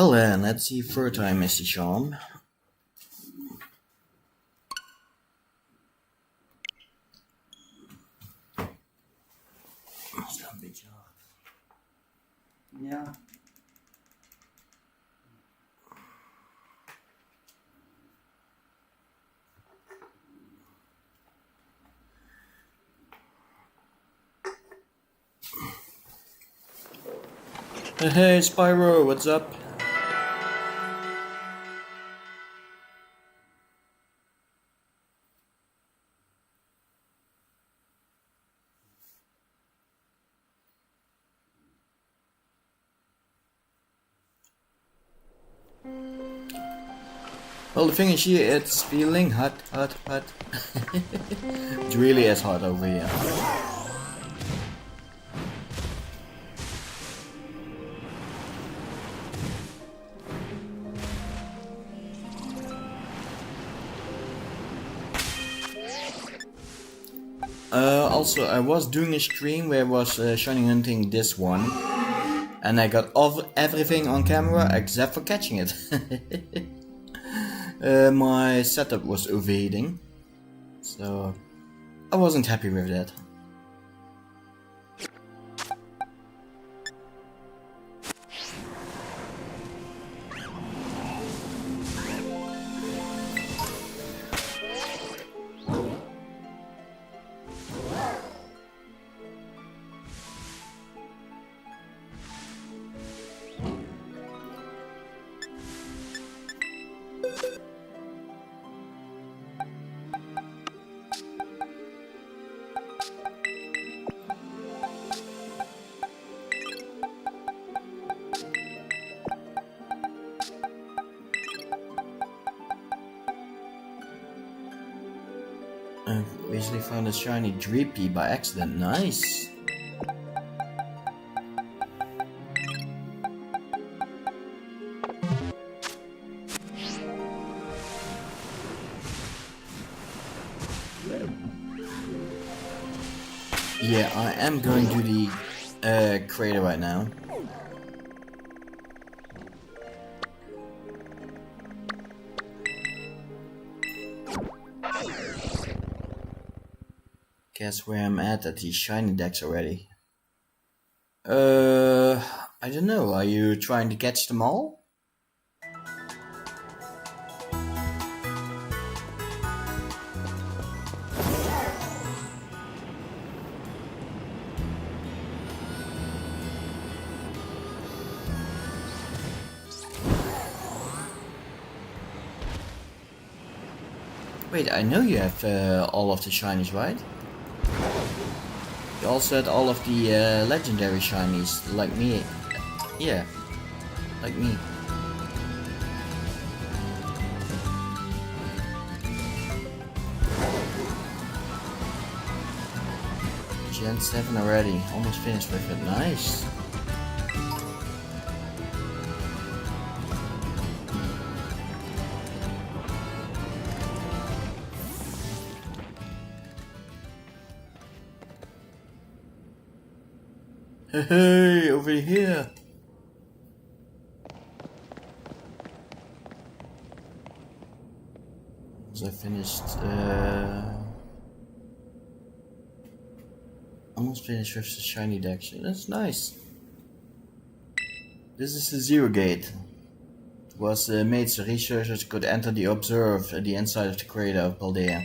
Well then, let's see third time is the charm. Ja. Hey Spyro, what's up? Well, the thing is here, it's feeling hot. It really is hot over here. Also, I was doing a stream where I was shiny hunting this one, and I got everything on camera except for catching it. My setup was overheating, so I wasn't happy with that. I recently found a shiny Drippy by accident. Nice. Yeah, I am going to the crater right now. Guess where I'm at these shiny decks already. I don't know. Are you trying to catch them all? Wait, I know you have all of the shinies, right? You also had all of the legendary shinies, like me. Yeah, like me. Gen 7 already, almost finished with it, nice. Hey, over here. So I finished, almost finished with the shiny deck. That's nice. This is the Zero Gate. It was made so researchers could enter the observe at the inside of the crater of Paldea.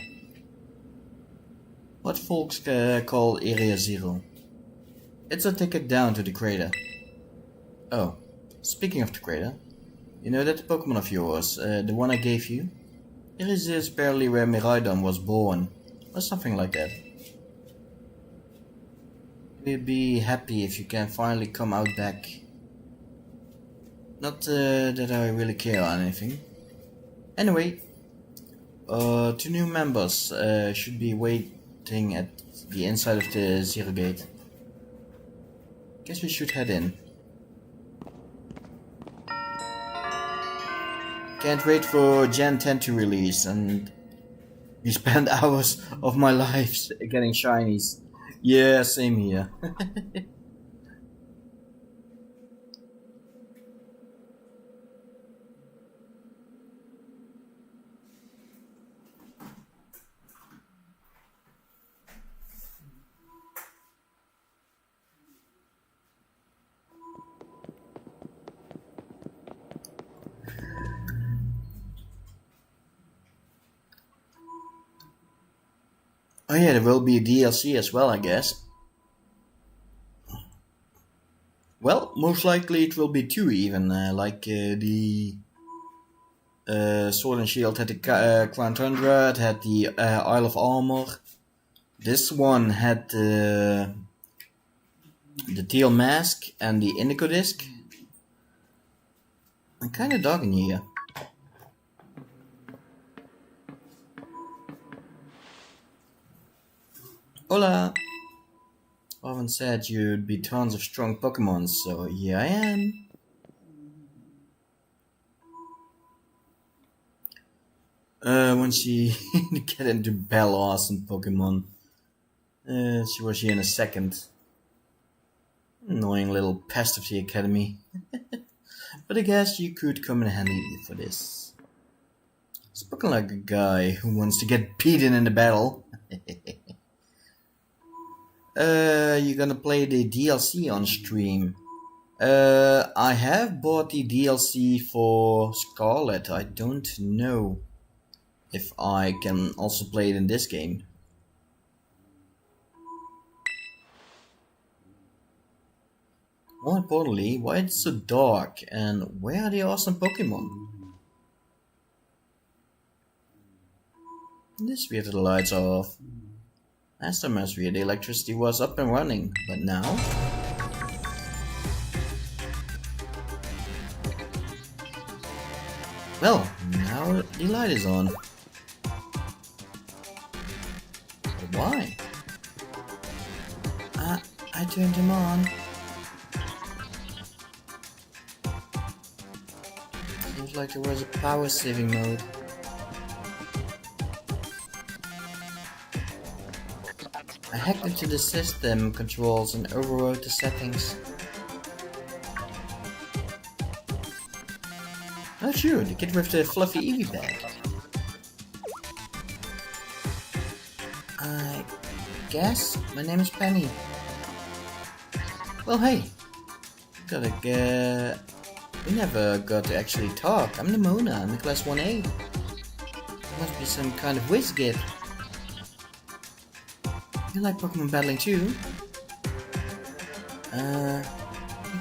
What folks call Area Zero. It's a ticket down to the crater. Oh, speaking of the crater, you know that Pokemon of yours, the one I gave you? It is barely where Miraidon was born, or something like that. We'll be happy if you can finally come out back. Not that I really care or anything. Anyway, 2 new members should be waiting at the inside of the Zero Gate. Guess we should head in. Can't wait for Gen 10 to release, and we spent hours of my life getting shinies. Yeah, same here. Oh yeah, there will be a DLC as well, I guess. Well, most likely it will be two even, the Sword and Shield had the Crown Tundra, it had the Isle of Armor. This one had the Teal Mask and the Indigo Disc. I'm kinda dogging here. Hola! Owen said you'd be tons of strong Pokemon, so here I am. When she get into Bell Awesome Pokemon. She was here in a second. Annoying little pest of the academy. But I guess you could come in handy for this. Spoken like a guy who wants to get beaten in the battle. You're gonna play the DLC on stream. I have bought the DLC for Scarlet. I don't know if I can also play it in this game. More importantly, why it's so dark and where are the awesome Pokemon? This weird the lights are off. Last time I was here, the electricity was up and running, but now? Well, now the light is on. But why? I turned him on. Seems like there was a power saving mode. I hacked into the system controls and overrode the settings. Oh sure, the kid with the fluffy Eevee bag. I guess my name is Penny. Well hey, we never got to actually talk. I'm the Mona, I'm the class 1A. Must be some kind of whiz gift. You like Pokemon battling too? You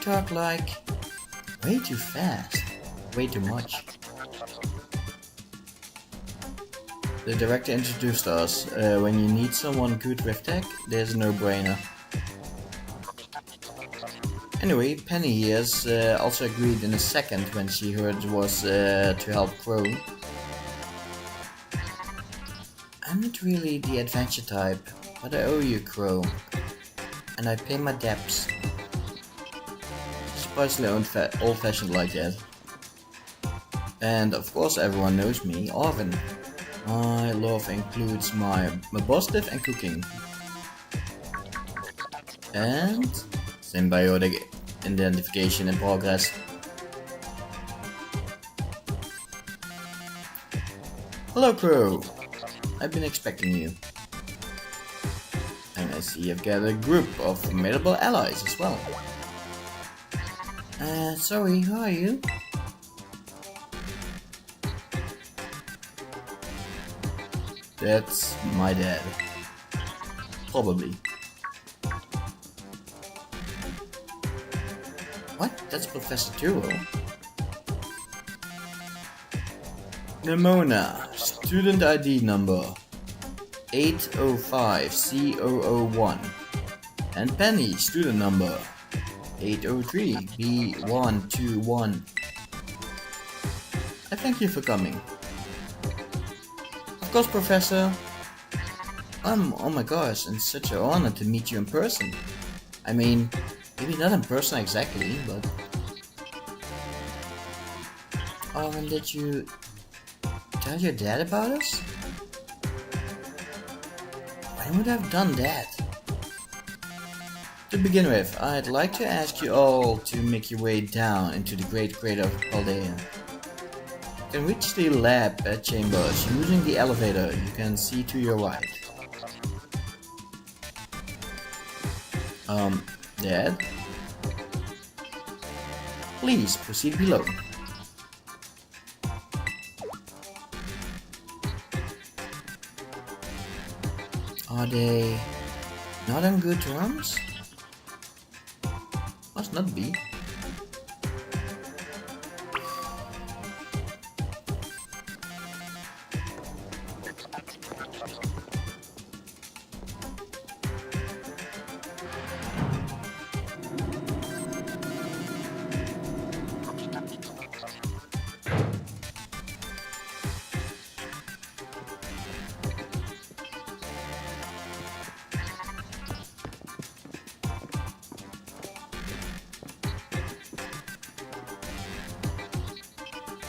talk like way too fast. Way too much. The director introduced us. When you need someone good with tech, there's a no-brainer. Anyway, Penny here has also agreed in a second when she heard it was to help Crow. I'm not really the adventure type, but I owe you, Crow. And I pay my debts. Surprisingly old-fashioned like that. And of course everyone knows me, Arvin. My love includes my positive and cooking. And symbiotic identification in progress. Hello Crow, I've been expecting you. And I see you've gathered a group of formidable allies as well. Sorry, who are you? That's my dad. Probably. What? That's Professor Turo. Nimona, student ID number 805C001. And Penny, student number 803B121. I thank you for coming. Of course, Professor. Oh my gosh, it's such an honor to meet you in person. I mean, maybe not in person exactly, but... Oh, and did you tell your dad about us? When would I have done that? To begin with, I'd like to ask you all to make your way down into the great crater of Paldea. You can reach the lab chambers using the elevator you can see to your right. Dad? Please proceed below. Are they not on good terms? Must not be.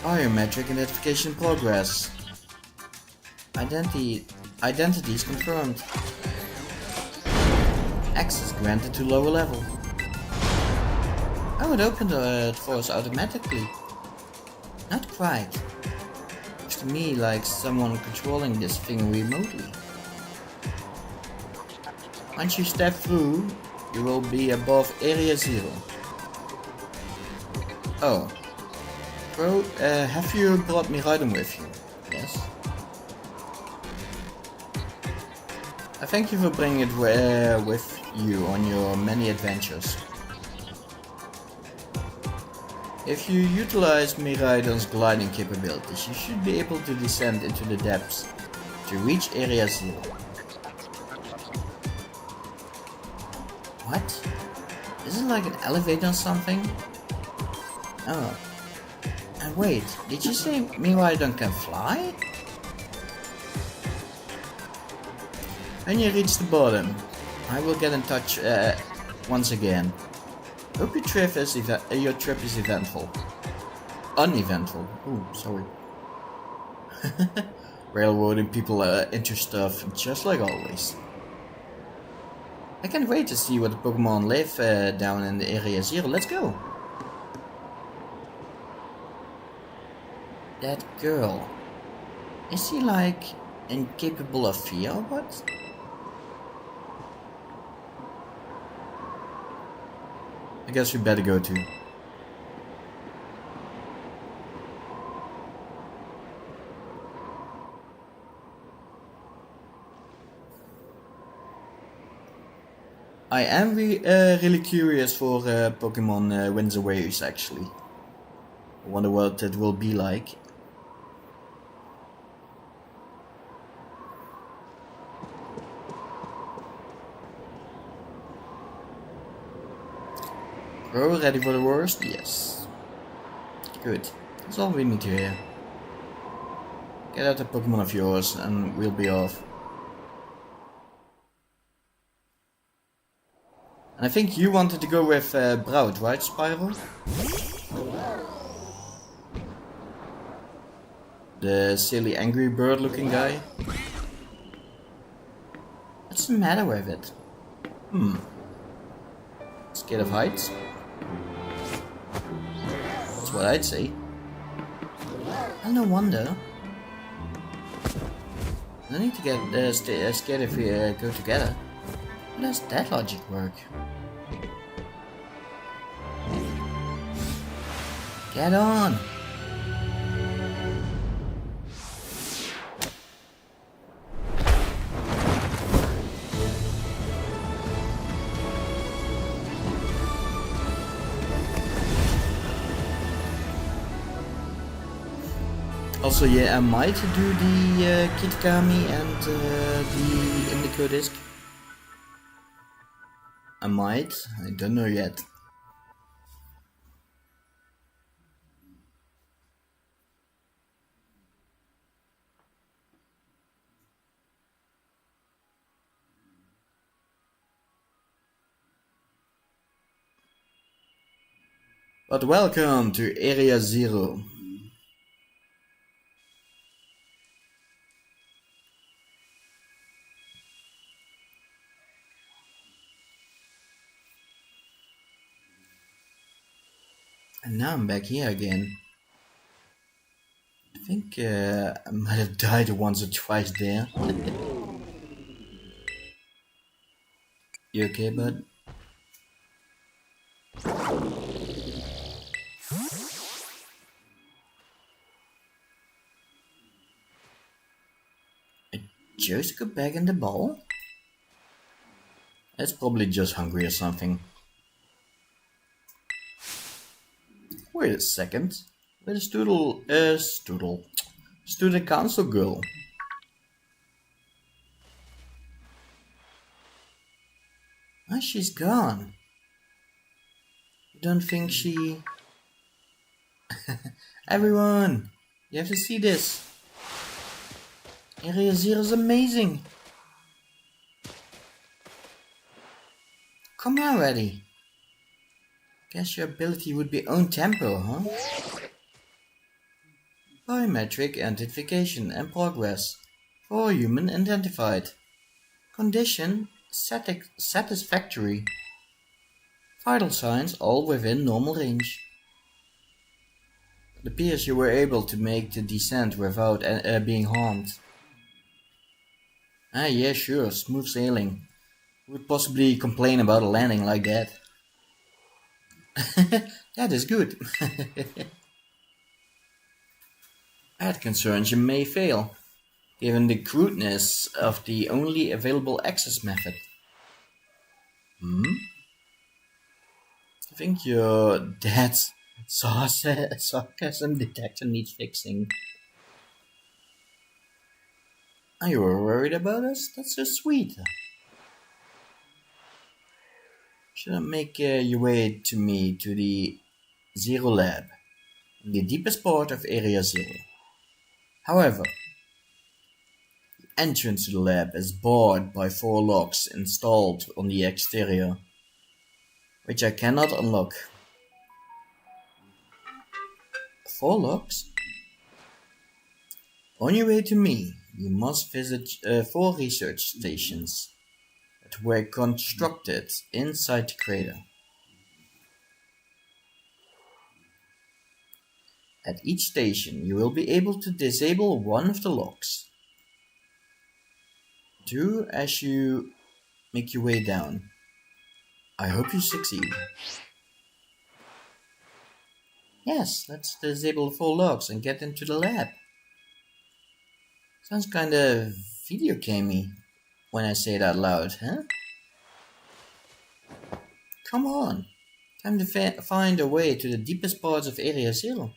Biometric identification progress. Identities confirmed. Access granted to lower level. Oh, it opened it for us automatically. Not quite. Looks to me like someone controlling this thing remotely. Once you step through, you will be above Area 0. Oh. Bro, have you brought Miraidon with you? Yes. I thank you for bringing it with you on your many adventures. If you utilize Miraidon's gliding capabilities, you should be able to descend into the depths to reach Area 0. What? Is it like an elevator or something? Oh. And wait, did you say Miraidon can fly? When you reach the bottom, I will get in touch once again. Hope your trip is eventful. Uneventful. Ooh, sorry. Railroading people into stuff, just like always. I can't wait to see what the Pokemon live down in the Area 0. Let's go! That girl. Is she like incapable of fear or what? I guess we better go too. I am really curious for Pokemon Winds and Waves actually. I wonder what it will be like. Bro, ready for the worst? Yes. Good. That's all we need to hear. Get out a Pokemon of yours and we'll be off. And I think you wanted to go with Brout, right, Spyro? The silly Angry Bird looking guy. What's the matter with it? Scared of heights? That's what I'd say. Well, no wonder. No need to get scared if we go together. How does that logic work? Get on! Also, yeah, I might do the Kitakami and the Indigo Disc. I might, I don't know yet. But welcome to Area 0. And now I'm back here again. I think I might have died once or twice there. You okay, bud? I chose to go back in the ball? It's probably just hungry or something. Wait a second. Where's student council girl? Ah, she's gone. You don't think she... Everyone, you have to see this. Area Zero is amazing. Come on, already. Guess your ability would be own tempo, huh? Biometric identification and progress. For human identified. Condition satisfactory. Vital signs all within normal range. It appears you were able to make the descent without being harmed. Ah, yeah, sure, smooth sailing. Who would possibly complain about a landing like that? That is good. I had concerns you may fail, given the crudeness of the only available access method. I think your dad's sarcasm detector needs fixing. Are you worried about us? That's so sweet. Shouldn't make your way to me to the Zero Lab, in the deepest part of Area Zero. However, the entrance to the lab is barred by 4 locks installed on the exterior, which I cannot unlock. 4 locks? On your way to me, you must visit 4 research stations that were constructed inside the crater. At each station, you will be able to disable one of the locks. Do as you make your way down. I hope you succeed. Yes, let's disable the 4 locks and get into the lab. Sounds kinda video gamey when I say it out loud, huh? Come on. Time to find a way to the deepest parts of Area Zero.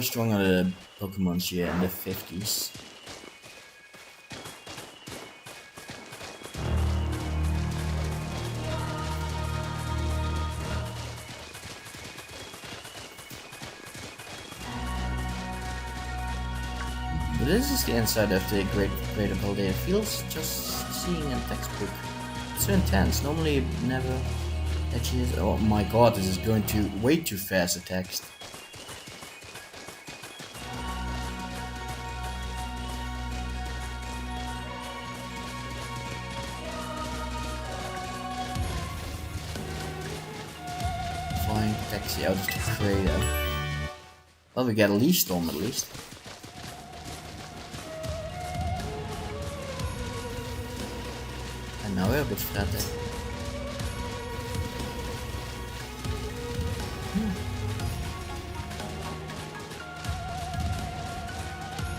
Strong are the Pokemons here in the 50s. But this is the inside of the Greater Paldea. Feels just seeing a textbook. It's so intense. Normally never actually is. Oh my god, this is going to way too fast, the text. Taxi out of the crater. Well, we get a leash storm at least. En nou weer op het fretten.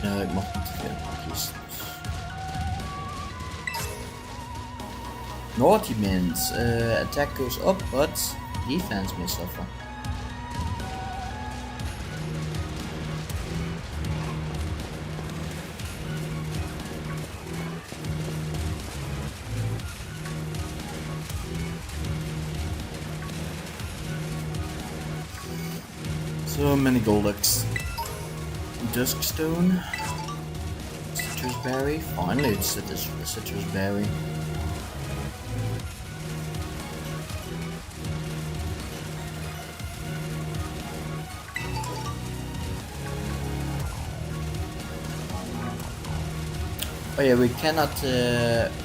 Ja, ik mag niet te veel pakjes. Naughty means attack goes up, but defense may suffer. So many Golducks. Duskstone. Citrus berry. Finally, it's citrus berry. Oh yeah, we cannot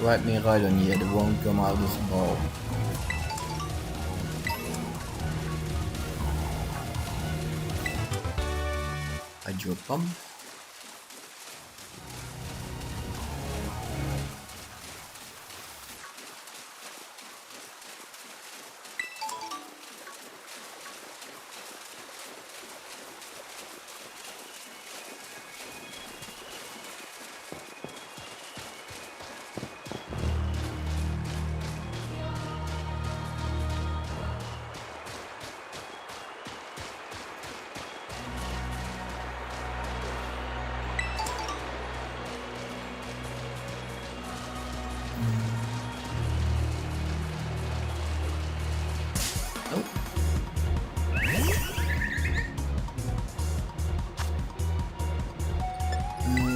ride me right on here. It won't come out as a ball. Hydro pump.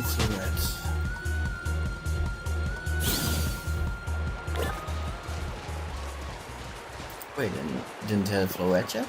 Florette. Wait, I didn't have Florette yet?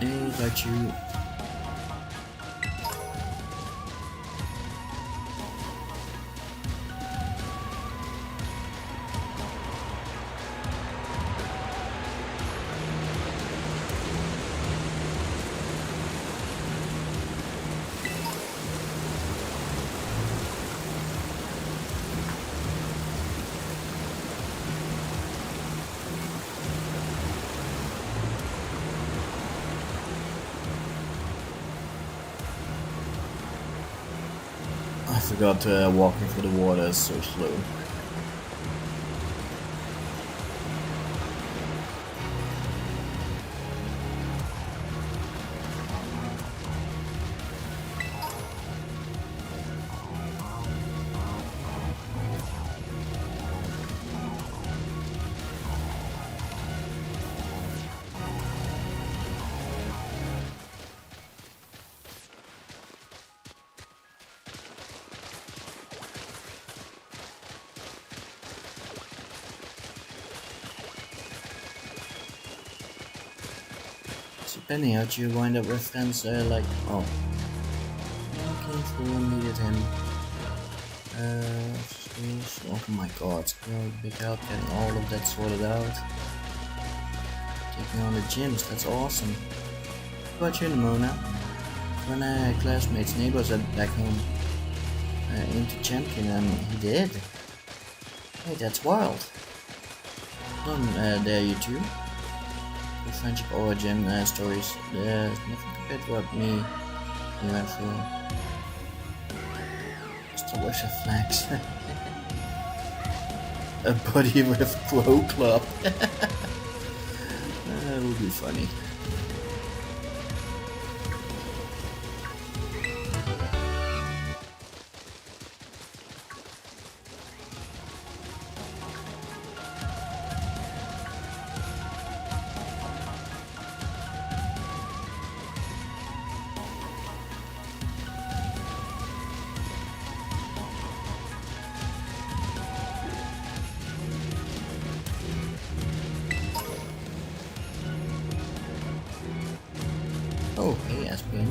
Hey, got you. I forgot walking through the water is so slow. Penny, how'd you wind up with friends like, oh, came through and needed him. Oh my god, big help getting all of that sorted out. Taking on the gyms, that's awesome. How about you, Mona? When I had classmates, neighbors at back home into champion, and he did. Hey, that's wild. There you two. Friendship origin stories. There's nothing compared to what me you went through. Just a wish of flags. A buddy with Crow Club. That would be funny. Oh, hey, Aspen.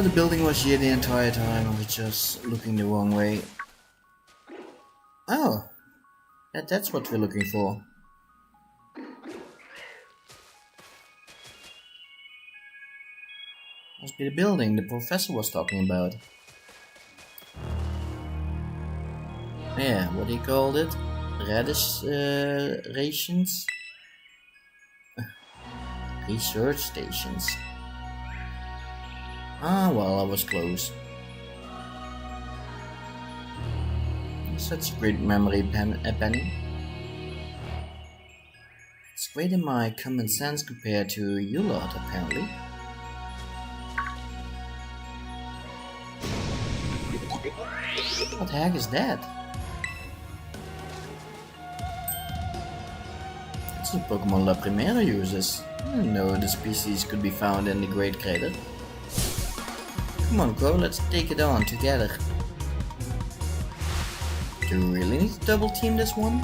The building was here the entire time. I was just looking the wrong way. Oh, that's what we're looking for. Must be the building the professor was talking about. Yeah, what he called it? Radish rations? Research stations. Ah, well, I was close. Such a great memory, Penny. It's great in my common sense compared to you lot, apparently. What the heck is that? It's the Pokemon La Primera uses. I didn't know the species could be found in the Great Crater. Come on, Crow, let's take it on together. Do we really need to double team this one?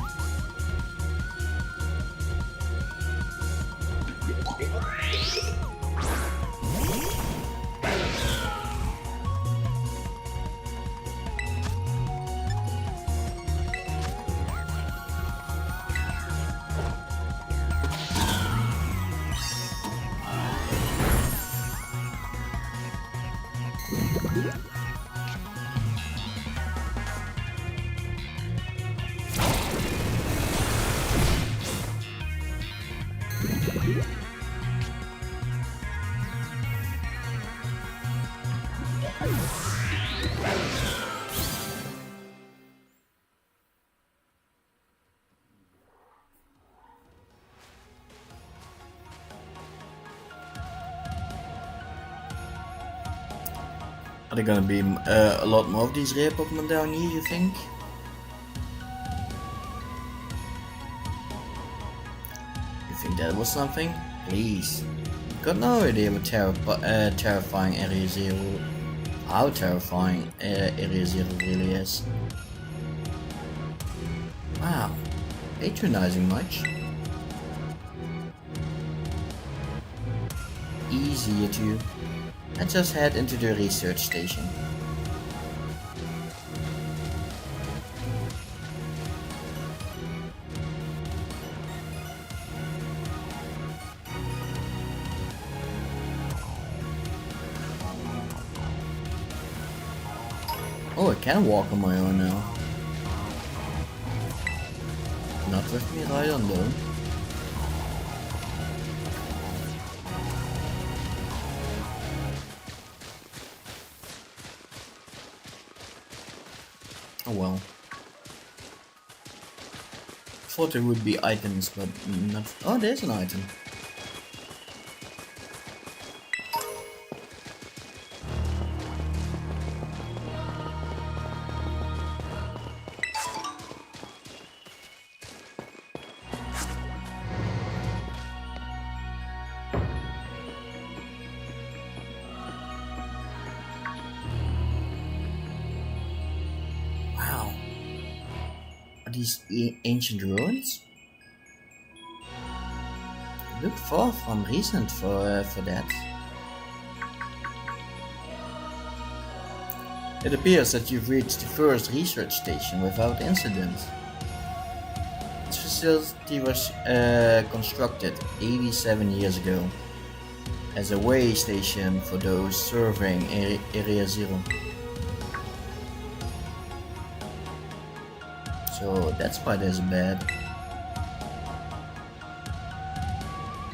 Are there gonna be a lot more of these rare Pokemon down here, you think? You think that was something? Please. Got no idea what terrifying Area Zero, how terrifying Area Zero really is. Wow, patronizing much? Easy, you two. Let's just head into the research station. Oh, I can walk on my own now. Not with me right on though. Oh well. Thought there would be items, but not. Oh, there's an item. Wow. Are these ancient ruins? Look far from recent for that. It appears that you've reached the first research station without incident. This facility was constructed 87 years ago as a way station for those serving Area Zero. So that's why there's a bed.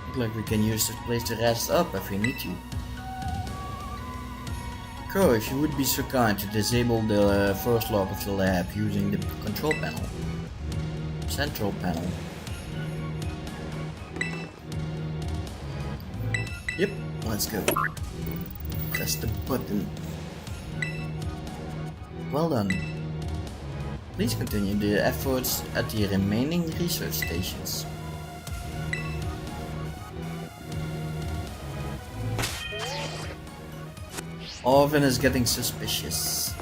Look like we can use this place to rest up if we need to. Crow, if you would be so kind to disable the first lock of the lab using the control panel. Central panel. Yep, let's go. Press the button. Well done. Please continue the efforts at the remaining research stations. Orphan is getting suspicious.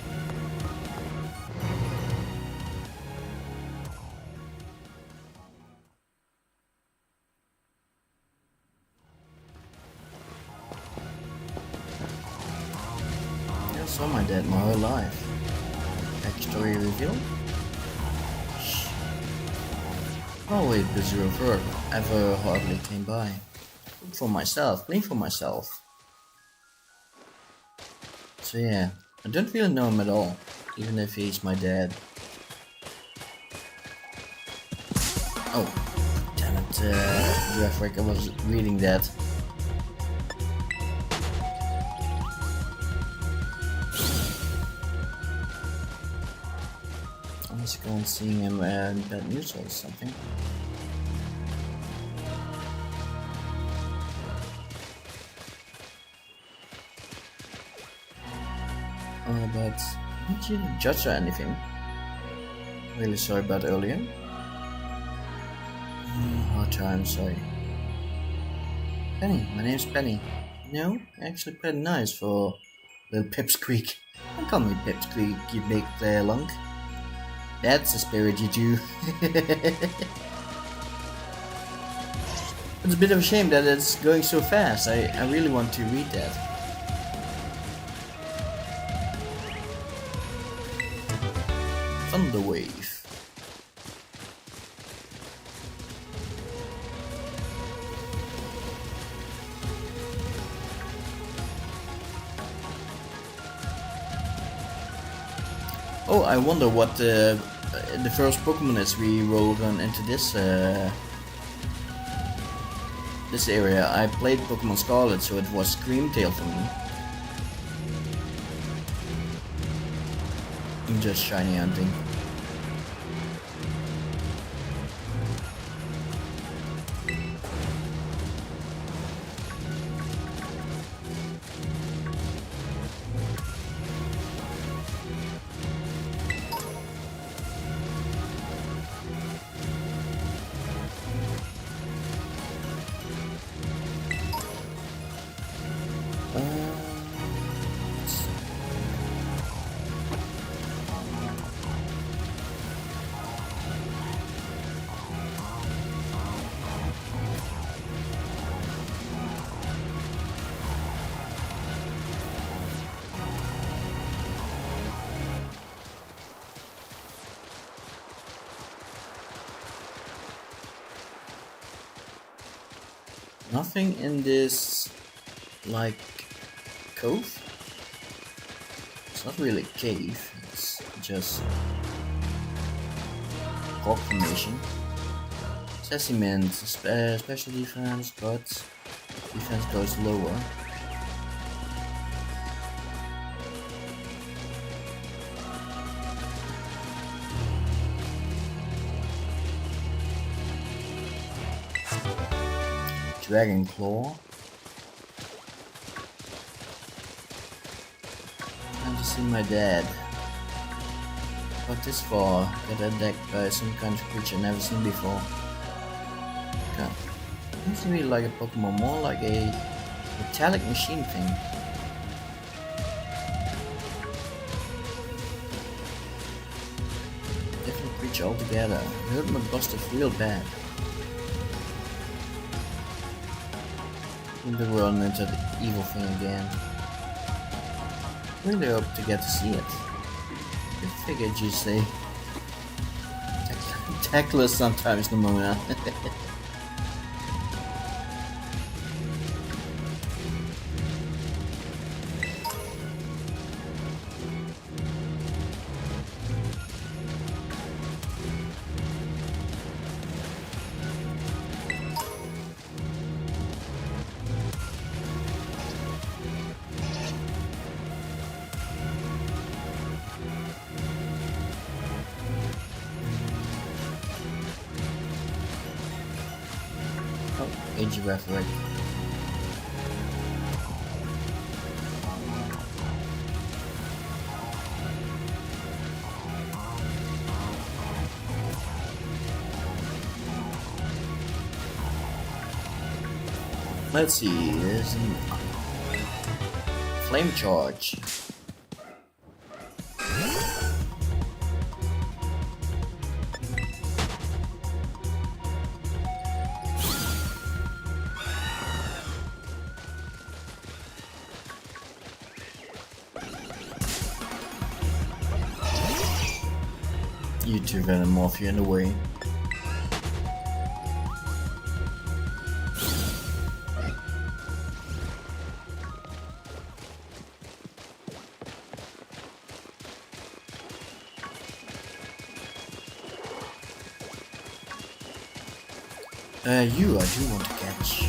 I saw my dad my whole life. Backstory revealed? Oh wait, the zero verb ever hardly came by. Clean for myself. So yeah, I don't really know him at all, even if he's my dad. Oh, damn it, Graphic, I was reading that. Let's go and see him in bad news or something. But didn't you judge or anything? Really sorry about earlier. Hard time, sorry. Penny, my name's Penny. No, actually pretty nice for little Pipsqueak. Don't call me Pipsqueak, you big lunk. That's the spirit you do. It's a bit of a shame that it's going so fast. I really want to read that. Thunder Wave. Oh, I wonder what the first Pokemon is we will run into this this area. I played Pokemon Scarlet, so it was Screamtail for me. I'm just shiny hunting. Nothing in this, like, cove? It's not really a cave, it's just rock formation. Sesiment, special defense, but defense goes lower. Dragon Claw. Time to see my dad. What this for? Get attacked by some kind of creature never seen before. God. Doesn't really like a Pokemon, more like a metallic machine thing. Different creature altogether. Hurt my Buster real bad. The run into the evil thing again. Really hope to get to see it. I figured you say tactless sometimes, no more. Age referee. Let's see, there's a flame charge. You two Venomoth, in the way. You I do want to catch.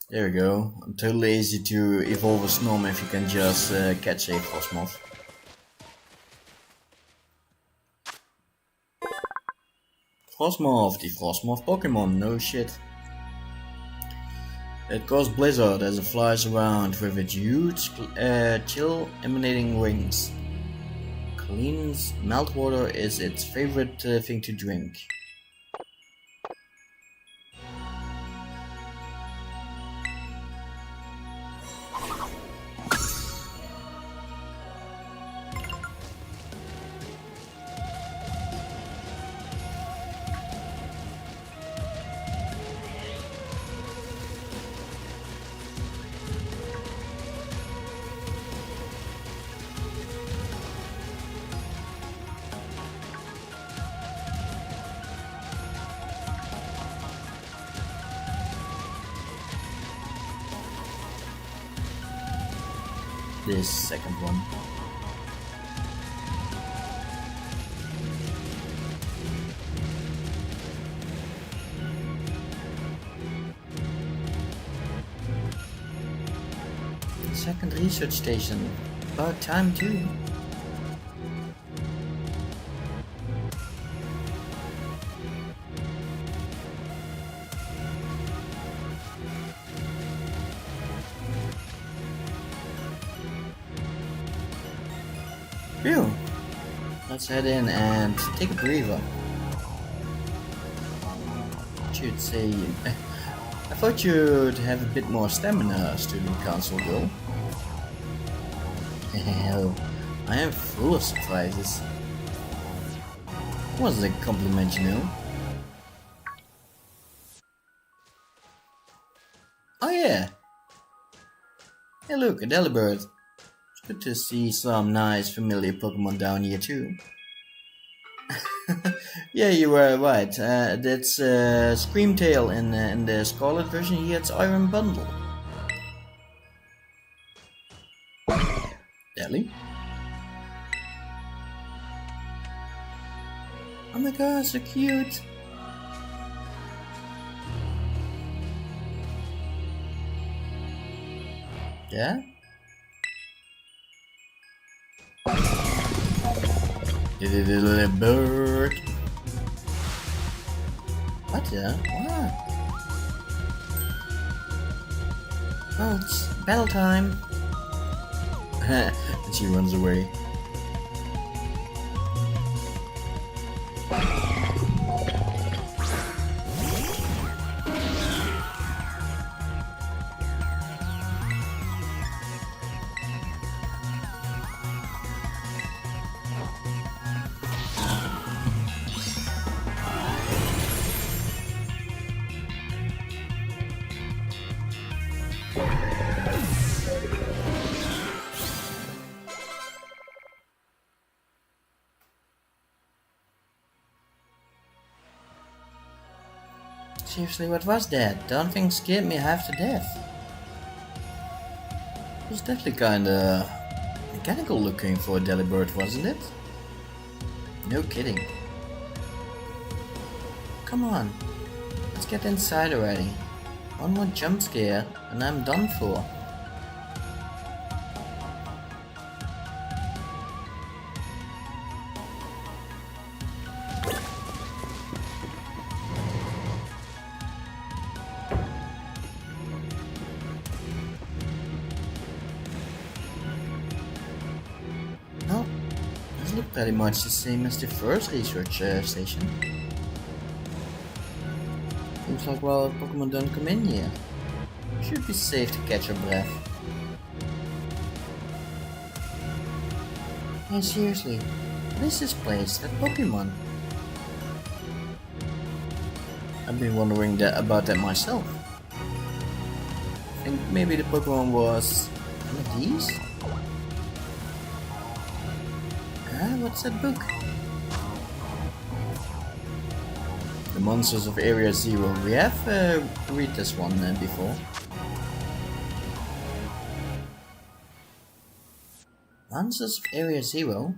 There we go. I'm too lazy to evolve a Snom if you can just catch a Frostmoth, the Frostmoth Pokemon, no shit. It caused blizzard as it flies around with its huge chill emanating wings. Clean meltwater is its favorite thing to drink. This second one. Second research station. About time too. Phew. Let's head in and take a breather. Should say, I thought you'd have a bit more stamina, student council girl. Hell, I am full of surprises. Wasn't a compliment, you know. Oh yeah. Hey look, a Delibird. It's good to see some nice familiar Pokemon down here too. Yeah, you were right. That's Screamtail in the Scarlet version. He gets Iron Bundle. Deadly. Oh my god, so cute. Yeah? Little bird. What the? What? Oh, it's battle time. And she runs away. Seriously, what was that? That thing scared me half to death. It was definitely kinda mechanical looking for a Delibird, wasn't it? No kidding. Come on, let's get inside already. One more jump scare and I'm done for. Well, this looks pretty much the same as the first research station. Seems like while Pokemon don't come in here, should be safe to catch your breath. Hey, seriously, what is this place? That Pokemon? I've been wondering about that myself. I think maybe the Pokemon was one of these? What's that book? The Monsters of Area Zero. We have read this one before. Monsters of Area Zero?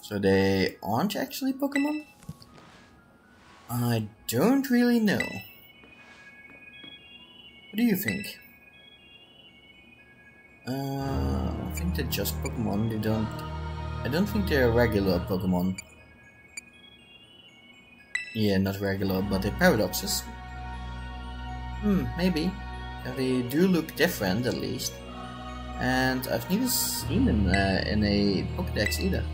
So they aren't actually Pokemon? I don't really know. What do you think? I think they're just Pokemon. I don't think they're regular Pokemon. Yeah, not regular, but the paradoxes. Maybe. They do look different, at least. And I've never seen them in a Pokédex either.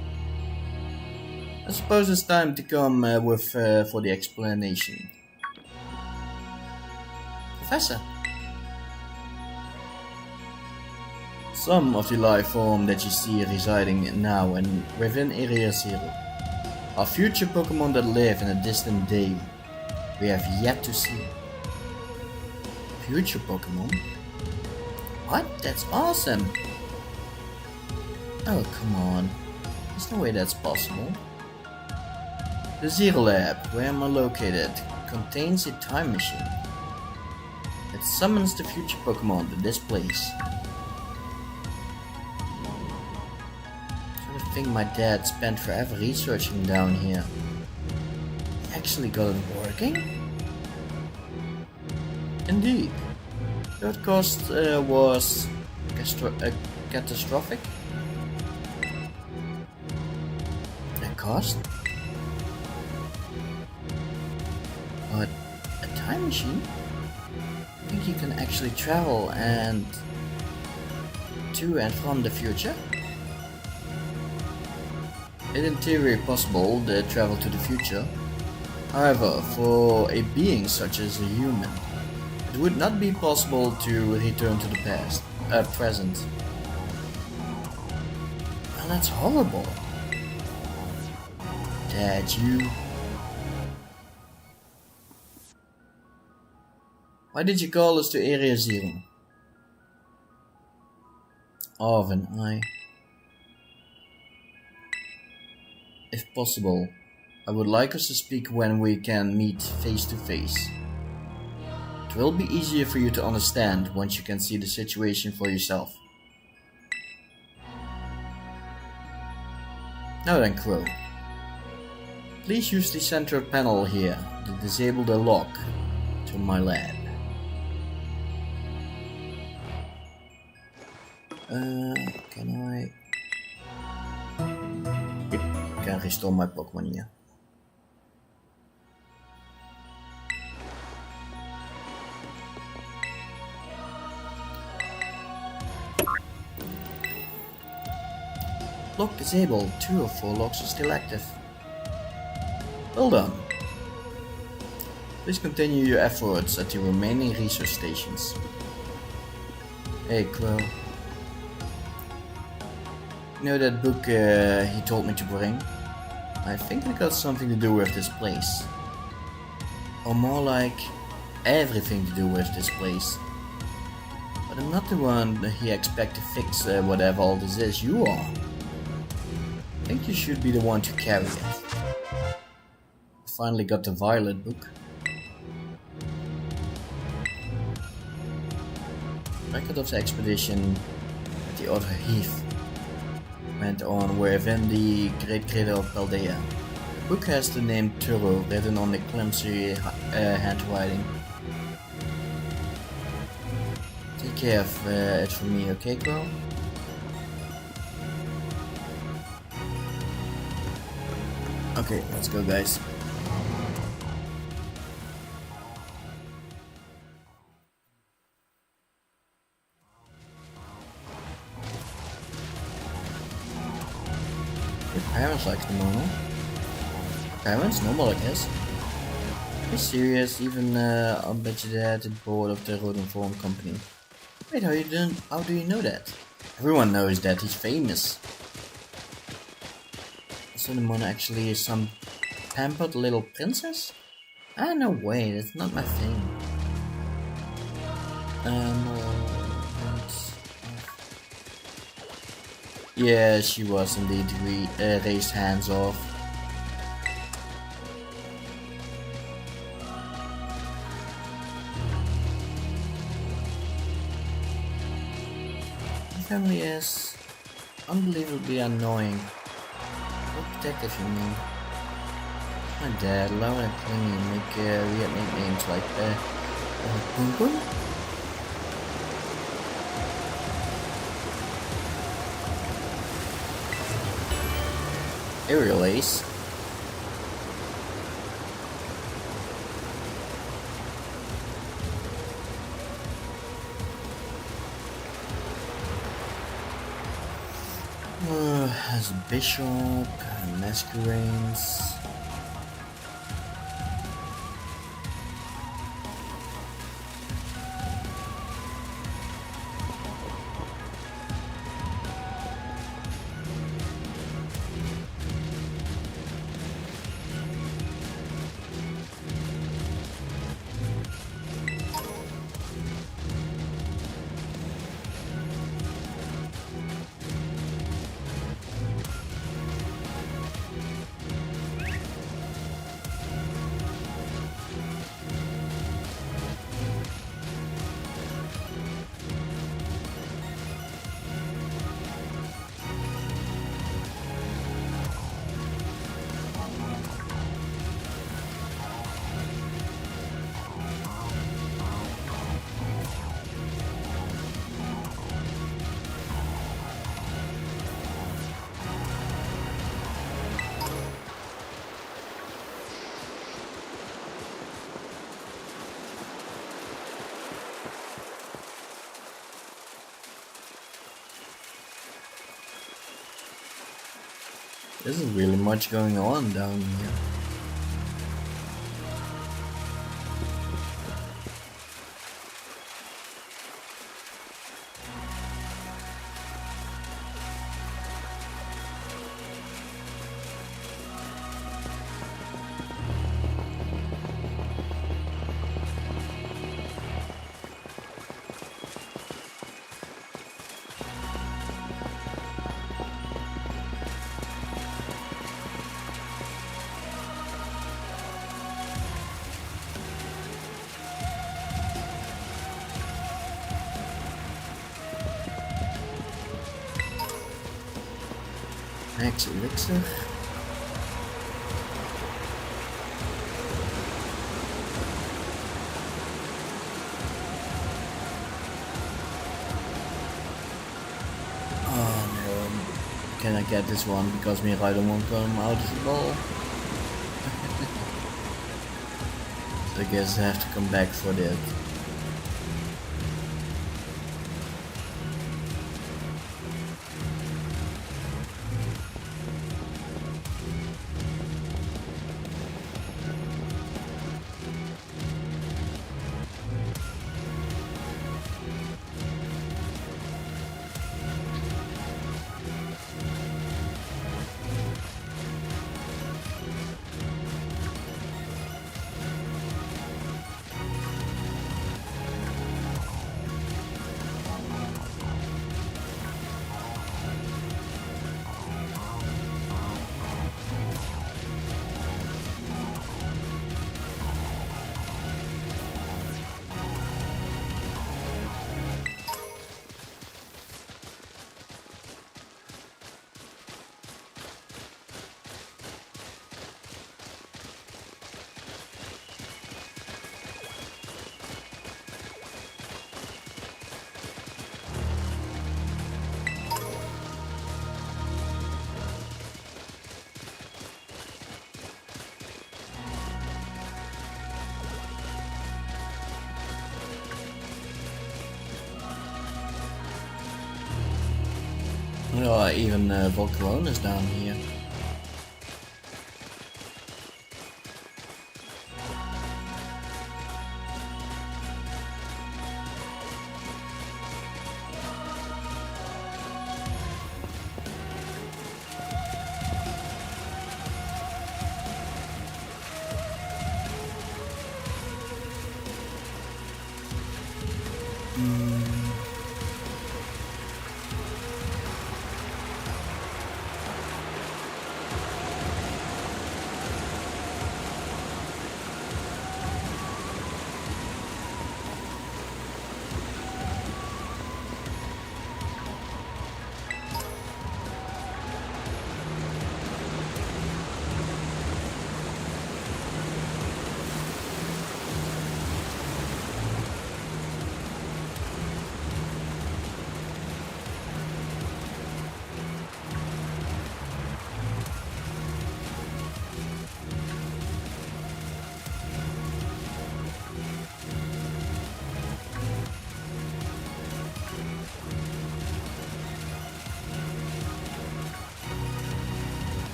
I suppose it's time to come for the explanation. Professor. Some of the life form that you see residing now and within Area Zero are future Pokemon that live in a distant day we have yet to see. Future Pokemon? What? That's awesome! Oh, come on. There's no way that's possible. The Zero Lab, where I'm located, contains a time machine. It summons the future Pokemon to this place. I think my dad spent forever researching down here. He actually got it working? Indeed. That cost was catastrophic. The cost? But a time machine? I think you can actually travel and to and from the future? It's in theory possible to travel to the future. However, for a being such as a human, it would not be possible to return to the present. Well, that's horrible. Dad, you... Why did you call us to Area Zero? Arvin, If possible, I would like us to speak when we can meet face to face. It will be easier for you to understand once you can see the situation for yourself. Now then, Crow. Please use the center panel here to disable the lock to my lab. Can I... Can restore my Pokemon here. Lock disabled. 2 of 4 locks are still active. Well done. Please continue your efforts at the remaining research stations. Hey, Crow. You know that book he told me to bring? I think it got something to do with this place. Or more like everything to do with this place. But I'm not the one that he expects to fix whatever all this is. You are. I think you should be the one to carry it. I finally got the Violet book. Record of the expedition at the Other Heath went on within the Great Crater of Paldea. The book has the name Turo written on the clumsy handwriting. Take care of it for me, okay, Crow? Okay, let's go, guys. Your parents like the normal. Parents? Normal, I guess. Are you serious? Even I'll bet you they're at the board of the Rodenvorm company. Wait, how do you know that? Everyone knows that he's famous. So the Mona actually is some pampered little princess? Ah, no way, that's not my thing. Yeah, she was indeed raised hands off. My family is unbelievably annoying. Protective, you mean? My dad, loud and clingy, make weird nicknames like Boom Boom? Aerial Ace. Has a bishop, masquerades. There isn't really much going on down here. Max elixir. Oh no, can I get this one because my rider won't come out of the ball? So I guess I have to come back for that. Oh, even Volcaron is down here.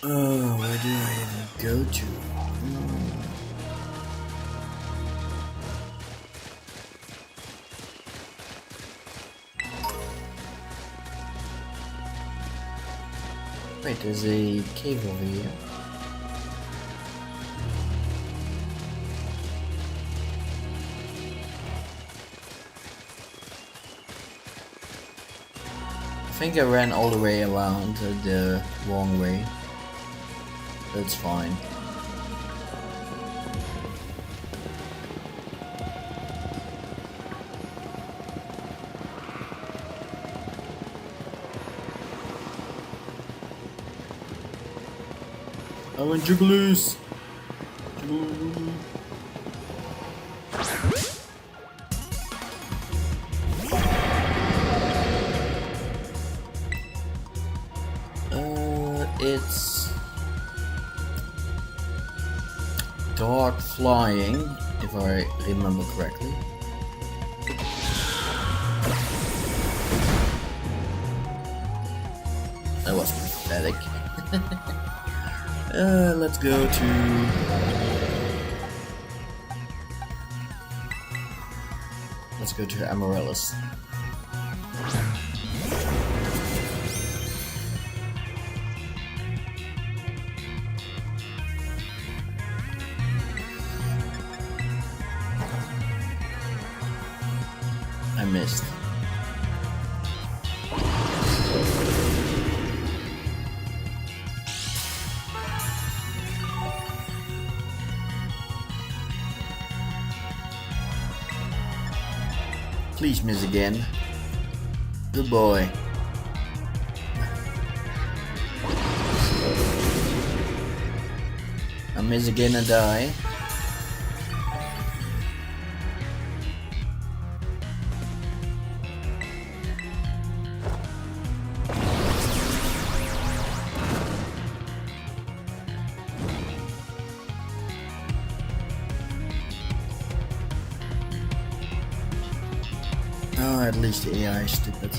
Oh, where do I even go to? Wait, there's a cave over here. I think I ran all the way around the wrong way. That's fine. I want jugglers! It's dark flying, if I remember correctly. That was pathetic. Let's go to Amaryllis. I missed. Please miss again. Good boy. I miss again and die. Oh, at least the AI is stupid.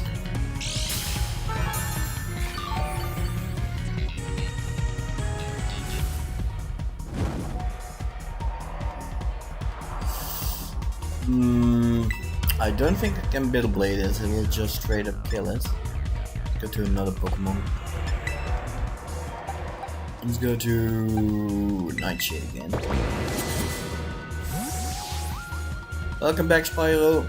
I don't think I can Bitter Blade it, it will just straight up kill it. Go to another Pokemon. Let's go to Nightshade again. Welcome back, Spyro.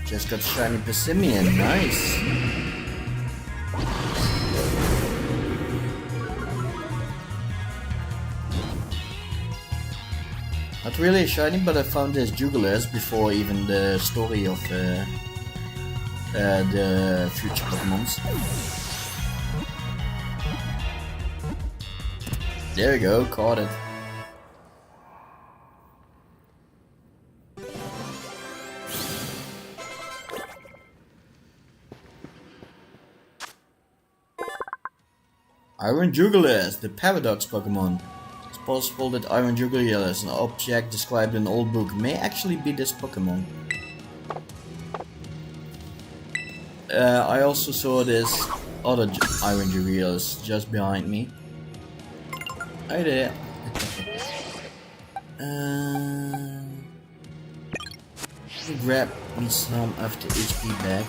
Just got shiny Persimmon, nice. Not really shiny, but I found this Jugulas before even the story of the future Pokemons. There we go, caught it. Iron Jugulas, the Paradox Pokemon. It's possible that Iron Jugulas, an object described in an old book, may actually be this Pokemon. I also saw this other Iron Jugulas just behind me. Hi there. Grab me some of the HP back.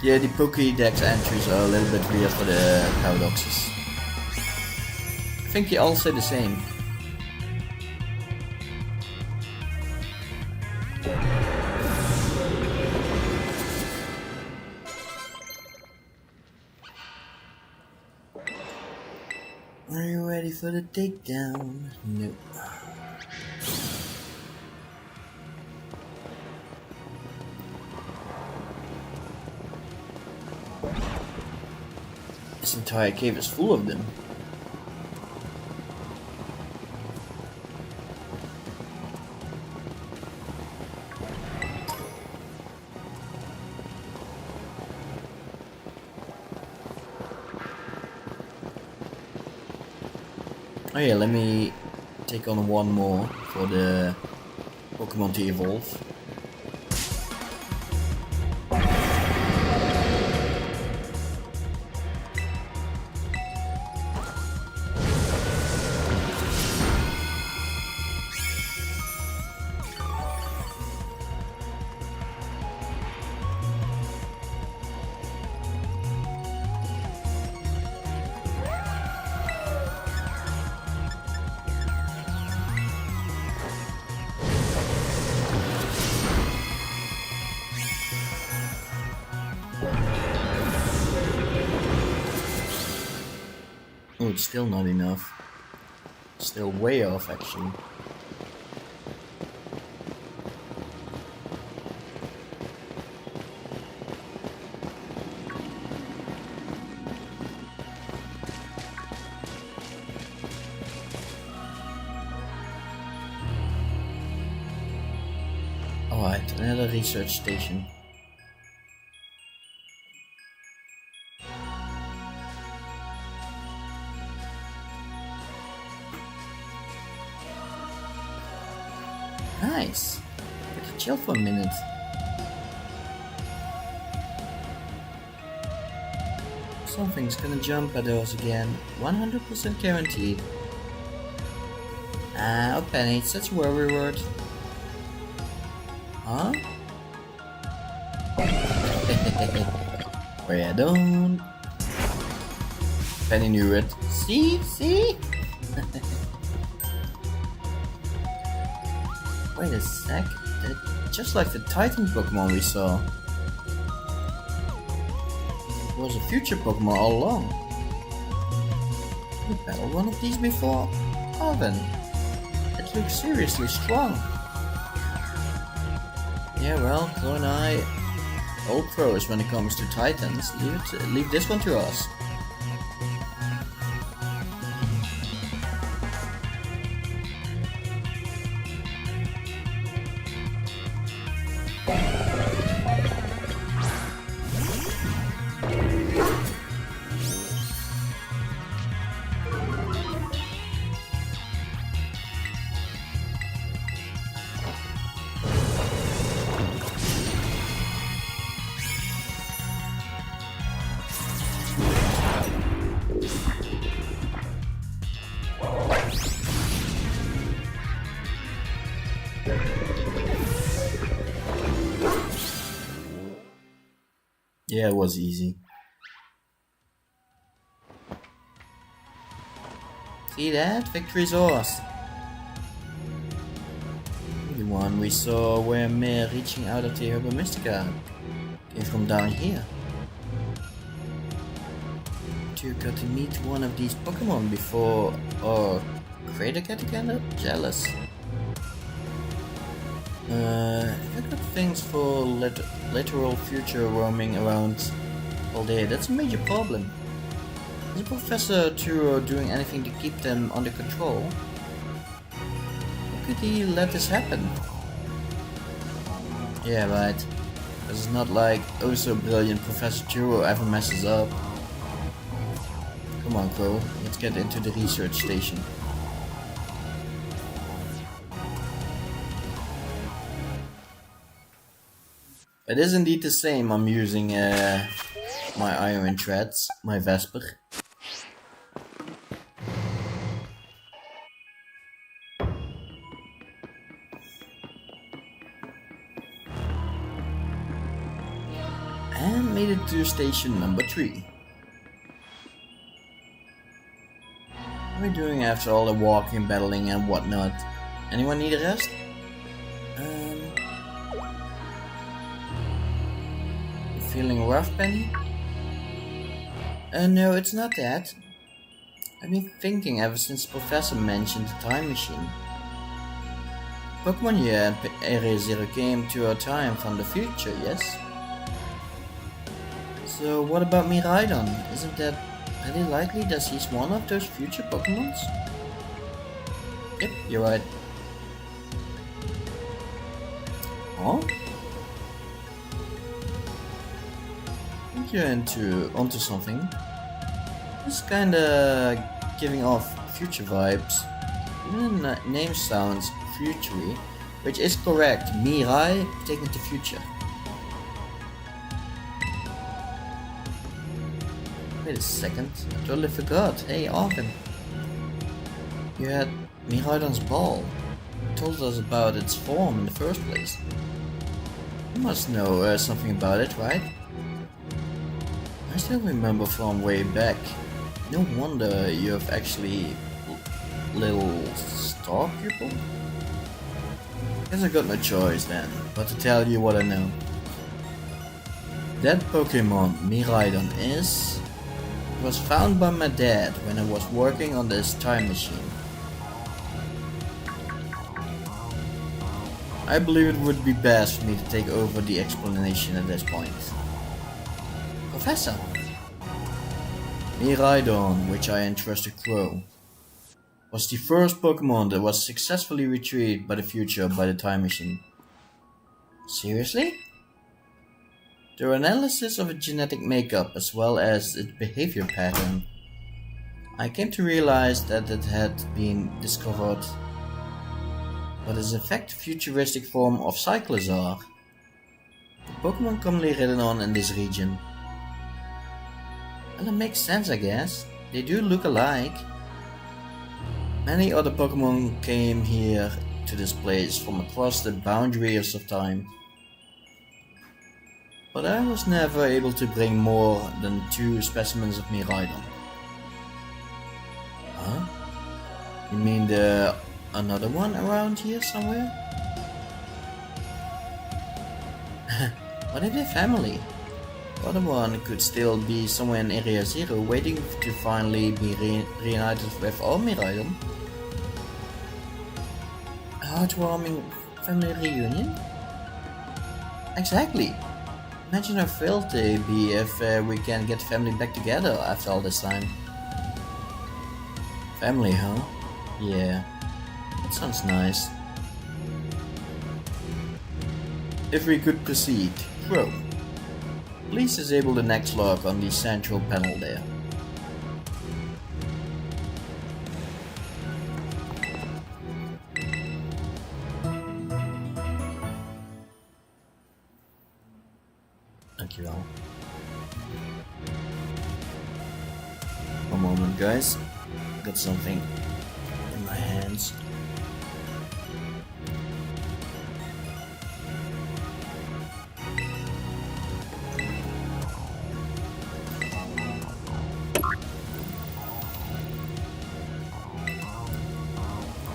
Yeah, the Pokédex entries are a little bit weird for the paradoxes. I think they all say the same. Are you ready for the takedown? Nope. This entire cave is full of them. Oh yeah, let me take on one more for the Pokemon to evolve. Oh, it's still not enough. Still way off, actually. Alright, another research station. Nice. I can chill for a minute. Something's gonna jump at us again. 100% guaranteed. Ah, oh Penny, it's such a worry word. Huh? Oh yeah, don't. Penny knew it. See? Wait a sec. Just like the Titan Pokemon we saw. It was a future Pokemon all along. We battled one of these before. Oh then. It looks seriously strong. Yeah, well, Chloe and I, old pros when it comes to Titans. Leave this one to us. Yeah, it was easy. See that? Victory's ours. The one we saw where Mare reaching out of the Herba Mystica came from down here. You got to meet one of these Pokemon before or Crater get together? Jealous. If I got things for literal future roaming around Paldea, that's a major problem. Is Professor Turo doing anything to keep them under control? How could he let this happen? Yeah, right. Because it's not like oh so brilliant Professor Turo ever messes up. Come on, Crow, let's get into the research station. It is indeed the same. I'm using my iron threads, my Vesper. And made it to station number 3. What are we doing after all the walking, battling and whatnot? Anyone need a rest? Feeling rough, Penny? No, it's not that. I've been thinking ever since the Professor mentioned the time machine. Pokemon Year and Area Zero came to our time from the future, yes? So what about Miraidon? Isn't that really likely that he's one of those future Pokemons? Yep, you're right. Oh? I think you're onto something. It's kinda giving off future vibes. Even the name sounds futury, which is correct. Mirai taken to future. Wait a second, I totally forgot. Hey Arvin, you had Miraidon's ball. You told us about its form in the first place. You must know something about it, right? I still remember from way back. No wonder you have actually little star pupil. Guess I got no choice then, but to tell you what I know. That Pokemon, Miraidon, was found by my dad when I was working on this time machine. I believe it would be best for me to take over the explanation at this point. Professor! Miraidon, which I entrusted Crow, was the first Pokemon that was successfully retrieved by the future by the time machine. Seriously? Through analysis of its genetic makeup as well as its behavior pattern, I came to realize that it had been discovered what is in fact a futuristic form of Cyclizar, the Pokemon commonly ridden on in this region. Well, that makes sense, I guess. They do look alike. Many other Pokemon came here to this place from across the boundaries of time. But I was never able to bring more than 2 specimens of Miraidon. Huh? You mean the another one around here somewhere? What if they're family? The other one could still be somewhere in Area Zero waiting to finally be reunited with all Miraidon. A heartwarming family reunion? Exactly. Imagine how thrilled they'd be if we can get family back together after all this time. Family, huh? Yeah, that sounds nice. If we could proceed, Crow, please disable the next lock on the central panel there. Thank you all. One moment, guys. Got something in my hands.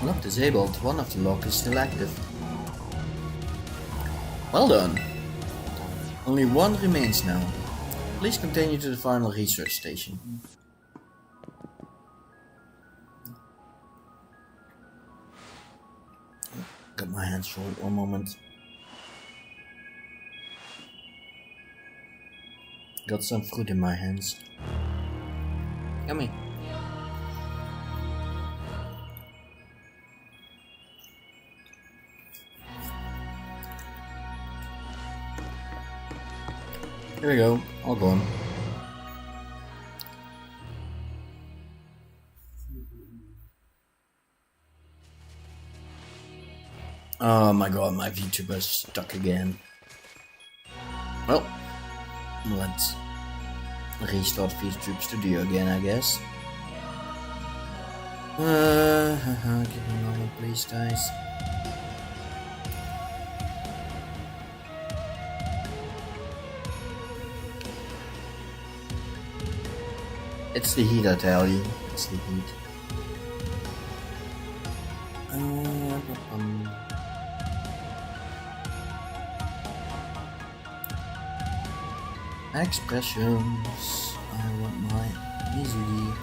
Lock disabled. One of the locks is still active. Well done. Only one remains now. Please continue to the final research station. Got my hands full. One moment. Got some fruit in my hands. Yummy. Here we go, all gone. Oh my god, my VTuber's stuck again. Well, let's restart VTube Studio again, I guess. Give me a moment, please, guys. It's the heat, I tell you. It's the heat. Expressions. I want my Mizugi.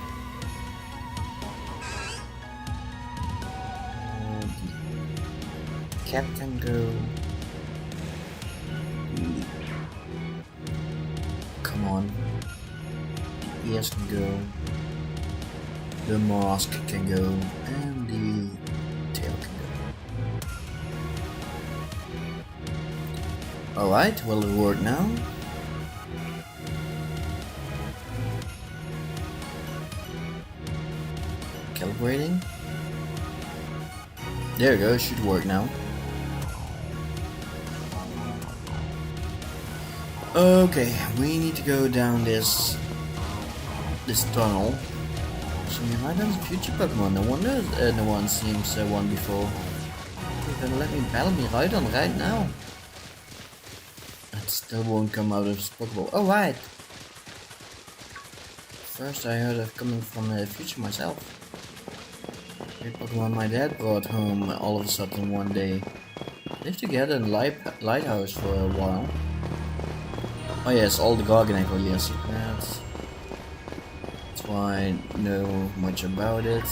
The cat can go. Come on. The ears can go. The mask can go. And the tail can go. Alright, will it work now? Calibrating. There we go, it should work now. Okay, we need to go down this tunnel. So you might have a future Pokemon. No wonder no one seems one before. You're gonna let me battle me right on right now. That still won't come out of this Pokeball. Oh right. First I heard of coming from the future myself. The Pokemon my dad brought home all of a sudden one day. Lived together in the lighthouse for a while. Oh yes, all the Garganacl, yes. That's why I know much about it.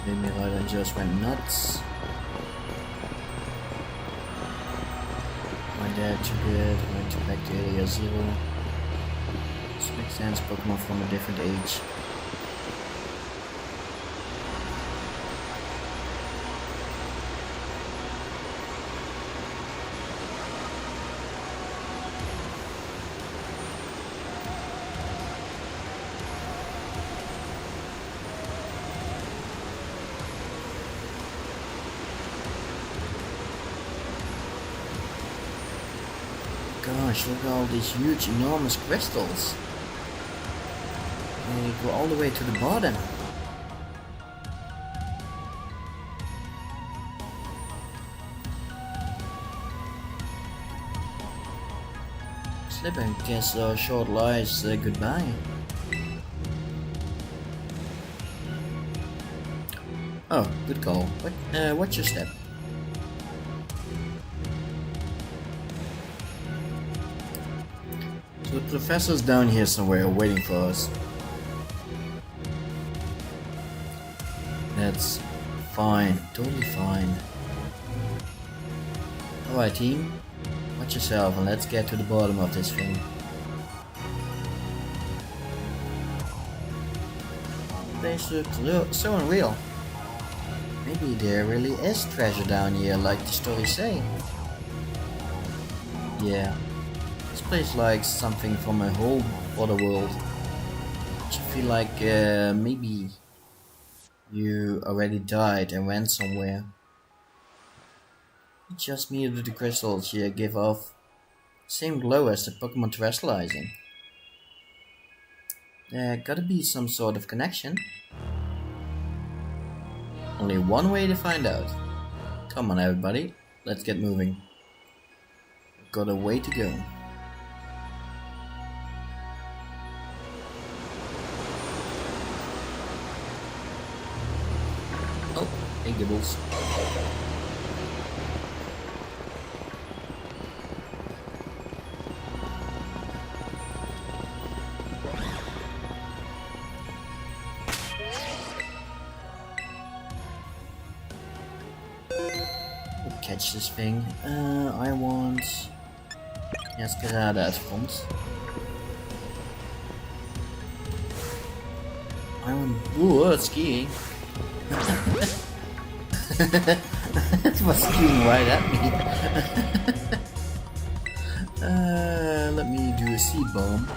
Maybe I just went nuts. My dad took it, went back to Area 0. This makes sense, Pokemon from a different age. Gosh, look at all these huge, enormous crystals. They go all the way to the bottom. Slip and kiss short lives goodbye. Oh, good call. What's your step? So the professor's down here somewhere waiting for us. That's fine, totally fine. Alright team, watch yourself and let's get to the bottom of this thing. They look so unreal. Maybe there really is treasure down here like the stories say. Yeah. This place like something from a whole other world. I feel like maybe you already died and went somewhere. It's just me with the crystals you give off same glow as the Pokemon terrestrializing. There gotta be some sort of connection. Only one way to find out. Come on everybody, let's get moving. Got a way to go. Oh, hey Gibbles. We'll catch this thing. I want... Yes, gerade uit front. I want... Ooh, it's skiing. It was skiing right at me. Let me do a seed bomb.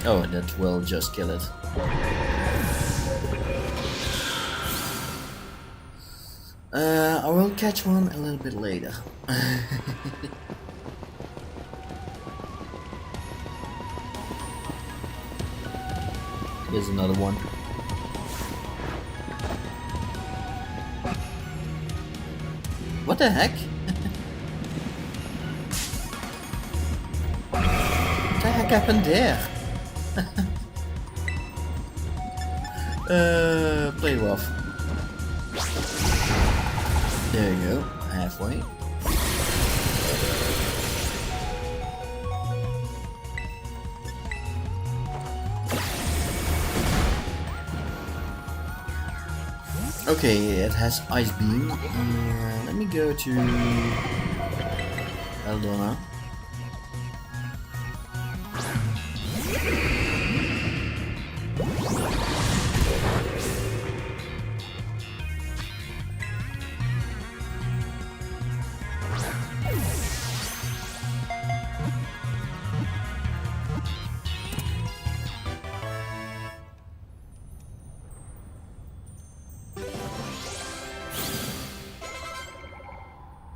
Oh, that will just kill it. I will catch one a little bit later. Here's another one. What the heck? What the heck happened there? Play rough. There you go, halfway. Okay, it has Ice Beam. Let me go to Eldona.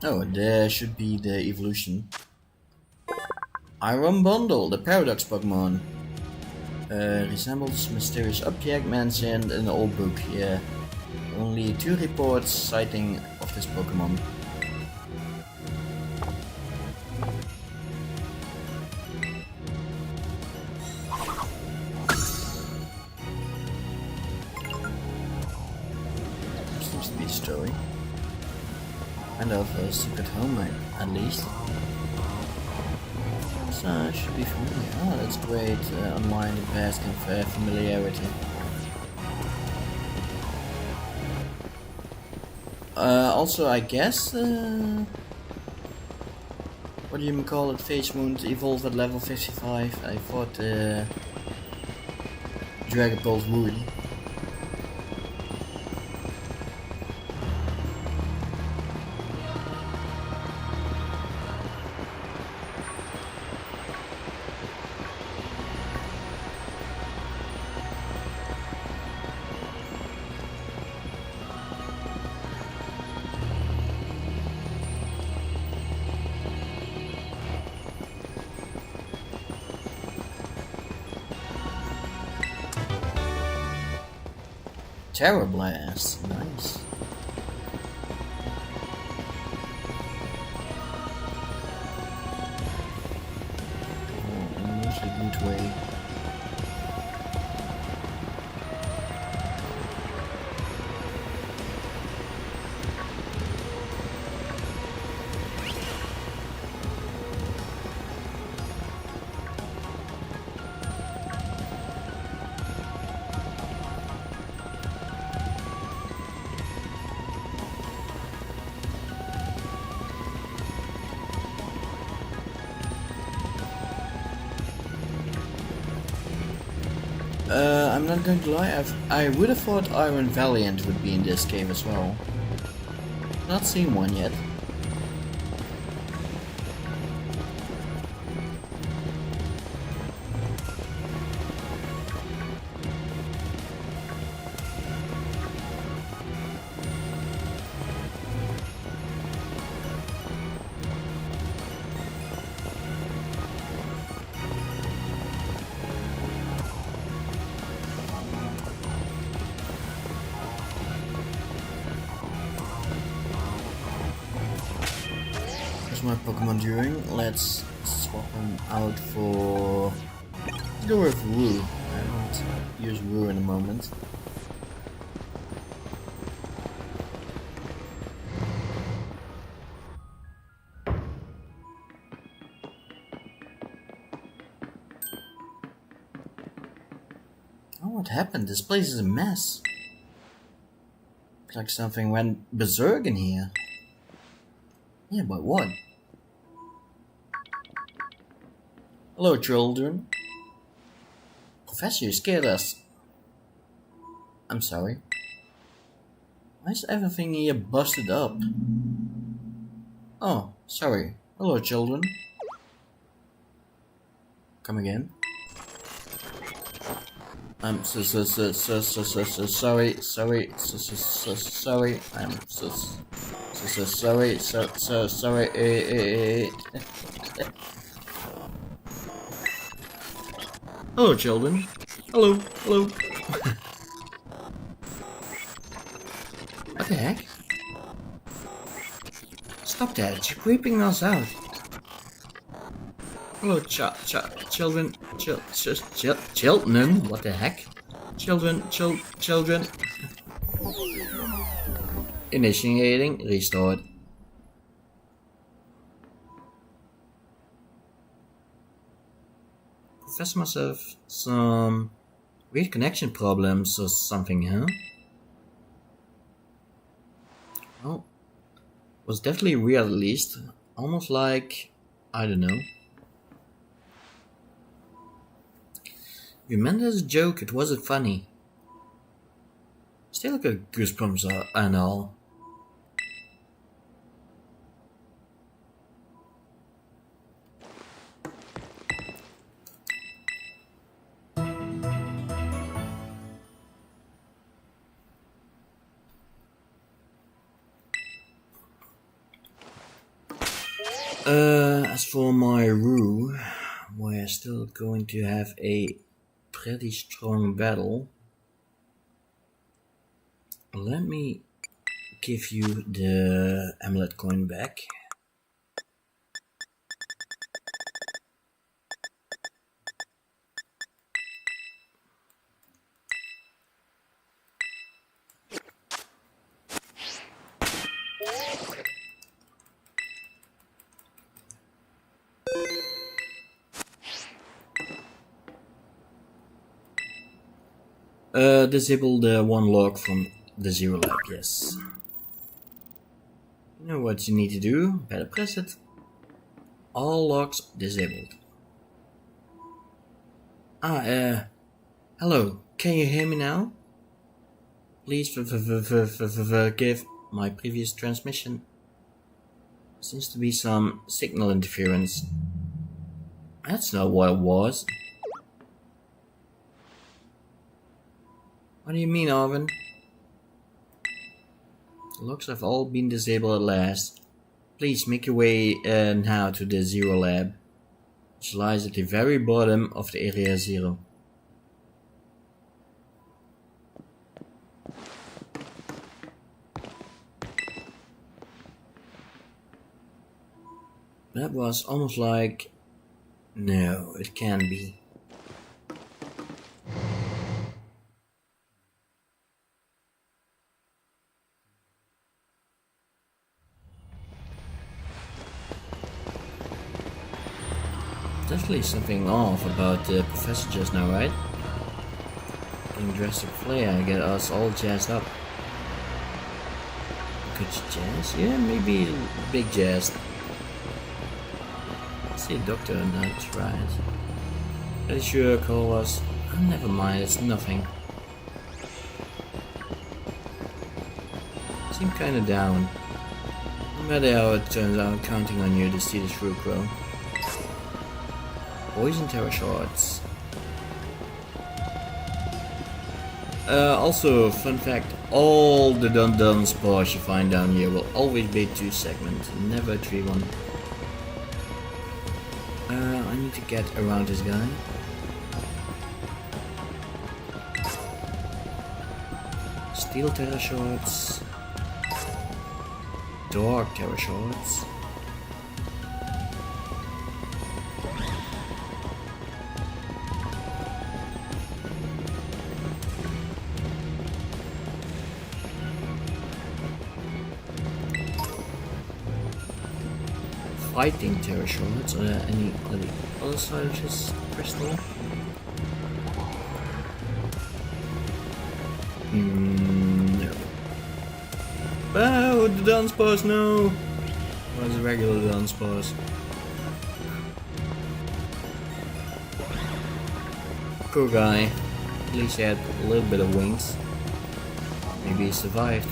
Oh, there should be the evolution. Iron Bundle, the Paradox Pokemon. Resembles mysterious object mentioned in the old book. Yeah, only 2 reports sighting of this Pokemon. Seems to be the story. Kind of a secret home, at least. So it should be familiar. Oh, that's great. Online, the past can familiarity. Also, I guess, what do you call it? Phase Wound evolved at level 55. I thought Dragon Pulse would. Terror Blast, nice. Oh, in a mostly good way. I'm not going to lie, I would have thought Iron Valiant would be in this game as well. Not seen one yet. My Pokemon during. Let's swap him out for. Let's go with Woo. I won't use Woo in a moment. Oh, what happened? This place is a mess. Looks like something went berserk in here. Yeah, but what? Hello, children. Professor, you scared us. I'm sorry. Why is everything here busted up? Oh, sorry. Hello, children. Come again. I'm so sorry. I'm so sorry. Hello, children. Hello. What the heck? Stop that! You're creeping us out. Hello, children. Children. What the heck? Children. Initiating. Restored. Professor must have some weird connection problems or something, huh? Well, was definitely weird at least. Almost like, I don't know. If you meant it as a joke, it wasn't funny. Still got goosebumps and all. As for my room, we're still going to have a pretty strong battle. Let me give you the amulet coin back. Disable the one log from the zero lab, yes. You know what you need to do? Better press it. All logs disabled. Hello, can you hear me now? Please forgive my previous transmission. Seems to be some signal interference. That's not what it was. What do you mean, Arvin? The logs have all been disabled at last. Please make your way now to the Zero Lab, which lies at the very bottom of the Area Zero. That was almost like... No, it can't be. Definitely something off about the professor just now, right? Getting dressed up Paldea, get us all jazzed up. Could you jazz? Yeah, maybe big jazz. See a doctor and that's right. Pretty sure call was... Oh, never mind, it's nothing. Seem kinda down. No matter how it turns out, I'm counting on you to see this through, Crow. Poison terror shots. Also, fun fact, all the dun spores you find down here will always be 2 segments, never 3-1. I need to get around this guy. Steel terror shots. Dark terror shots. Fighting terror shots, or any other side of this crystal? No. Oh, the dance pause, no! Where's the regular dance pause? Poor guy. At least he had a little bit of wings. Maybe he survived.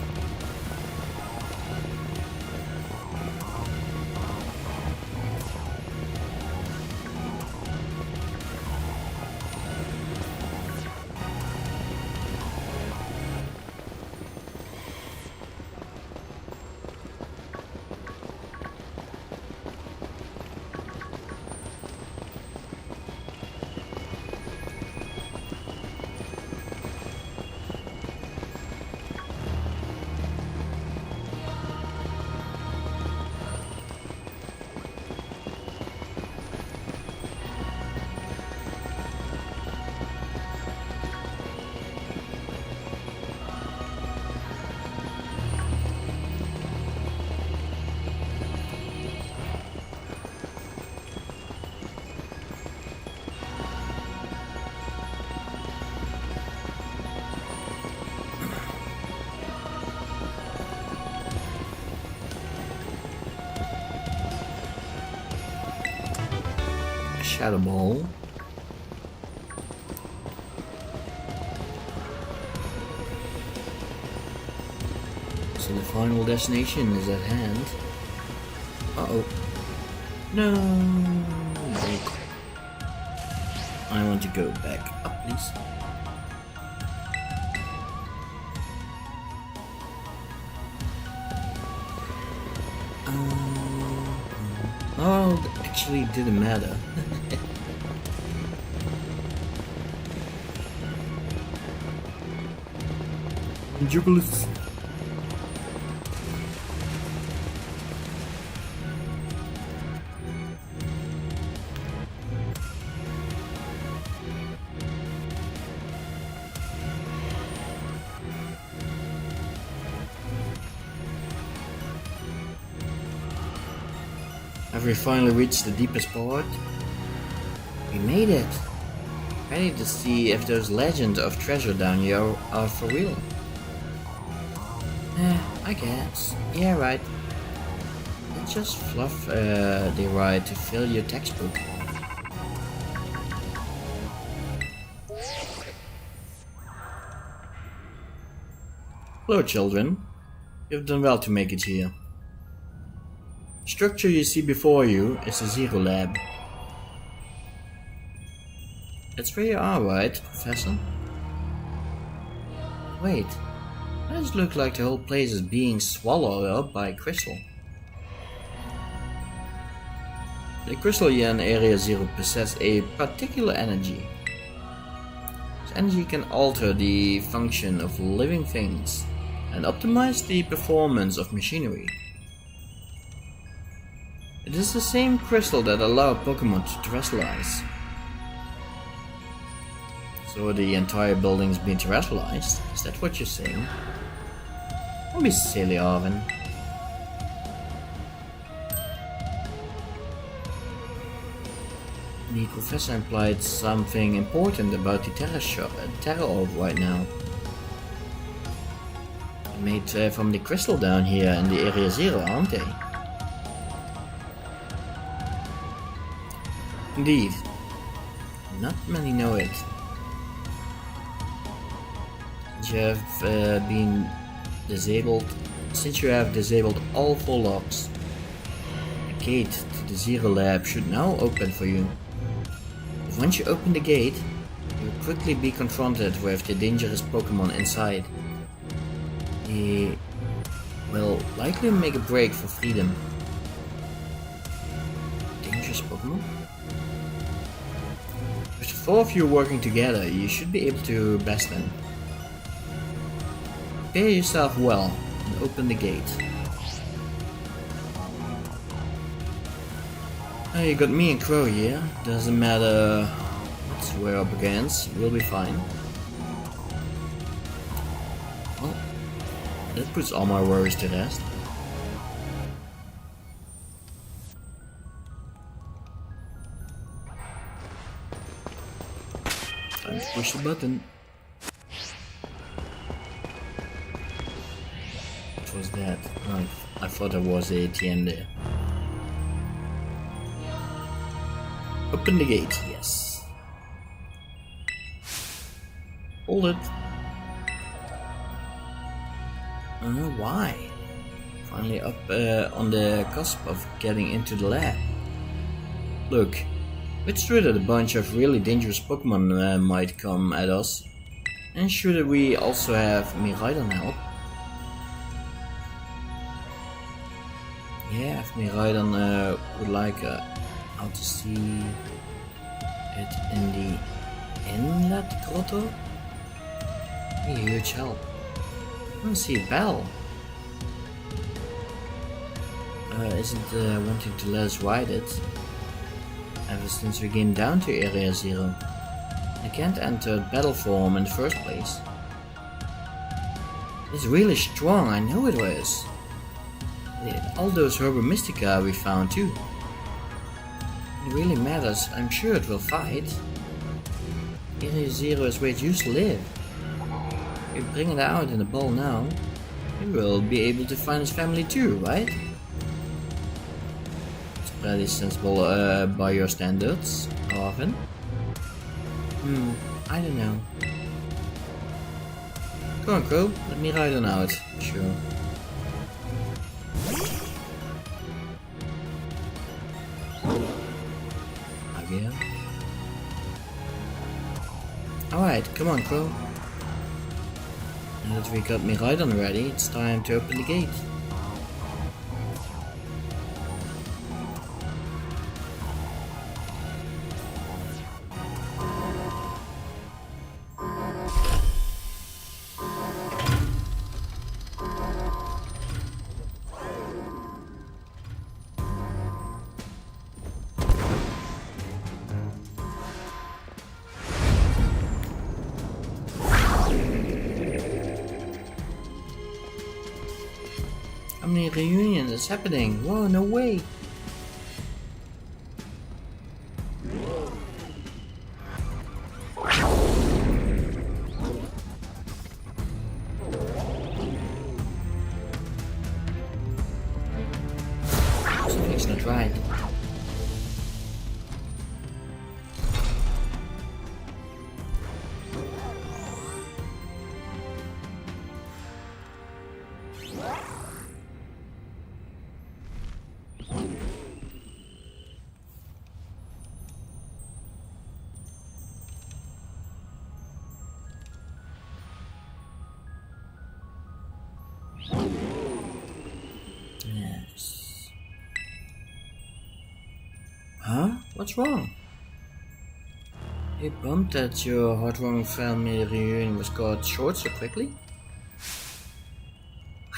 Shadow Ball. So the final destination is at hand. Uh-oh. No! Break. I want to go back up, please. Oh, actually it didn't matter. Jubilous. Have we finally reached the deepest part? We made it! Ready to see if those legends of treasure down here are for real. I guess. Yeah, right. It's just fluff they write to fill your textbook. Hello, children. You've done well to make it here. The structure you see before you is the Zero Lab. That's where you are, right, Professor? Wait, does it look like the whole place is being swallowed up by crystal? The crystal here in Area Zero possess a particular energy. This energy can alter the function of living things and optimize the performance of machinery. It is the same crystal that allowed Pokemon to terrestrialize. So the entire building's been terrestrialized? Is that what you're saying? Don't be silly, Arvin. The professor implied something important about the Terra Orb right now. Made from the crystal down here in the Area Zero, aren't they? Indeed. Not many know it. Since you have disabled all 4 locks, the gate to the Zero Lab should now open for you. But once you open the gate, you will quickly be confronted with the dangerous Pokemon inside. They will likely make a break for freedom. Dangerous Pokemon? With the 4 of you working together, you should be able to best them. Prepare yourself well and open the gate. Oh, you got me and Crow here. Doesn't matter what we're up against, we'll be fine. Well, that puts all my worries to rest. Time to push the button. What was that? Oh, I thought there was a ATM there. Open the gate, yes. Hold it. Why? Finally up on the cusp of getting into the lab. Look, it's true that a bunch of really dangerous Pokemon might come at us. And should we also have Miraidon help? Yeah, if Miraidon would like how to see it in the inlet grotto? Be a huge help. I don't see a bell. Isn't wanting to let us ride it. Ever since we came down to Area Zero. I can't enter battle form in the first place. It's really strong, I know it was. All those Herba Mystica we found too. It really matters, I'm sure it will fight. Area Zero is where it used to live. If we bring it out in the ball now, we will be able to find his family too, right? It's pretty sensible by your standards. How often? I don't know. Come on, Crow, let me ride on out. Sure. Again. Alright, come on, Crow. Now that we got me right on ready, it's time to open the gate. How many reunions is happening? Whoa, no way! Something's not right. Yes. Huh? What's wrong? You bummed that your heartwarming family reunion was cut short so quickly?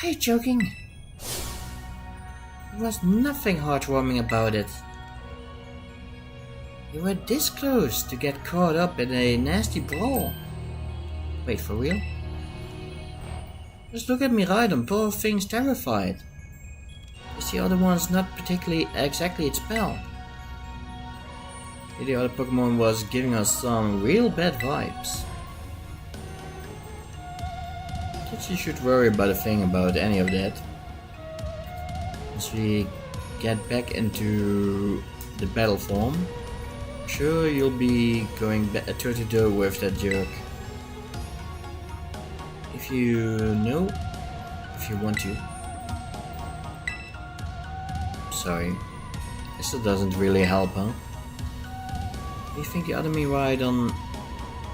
Are you joking? There was nothing heartwarming about it. You were this close to get caught up in a nasty brawl. Wait, for real? Just look at me right on, poor thing's terrified. Is the other one's not particularly exactly its pal? The other Pokemon was giving us some real bad vibes. Guess you should worry about a thing about any of that. As we get back into the battle form, I'm sure you'll be going toe to toe with that jerk. If you know, if you want to. Sorry, this doesn't really help, huh? Do you think the other Miraidon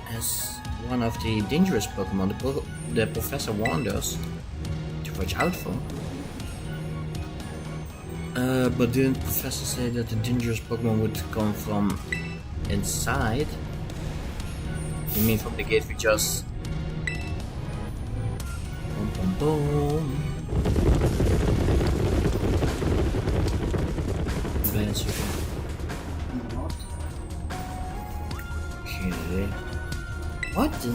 as one of the dangerous Pokemon the Professor warned us to watch out for? But didn't the Professor say that the dangerous Pokemon would come from inside? You mean from the gate we just... Boom, boom, boom. What the?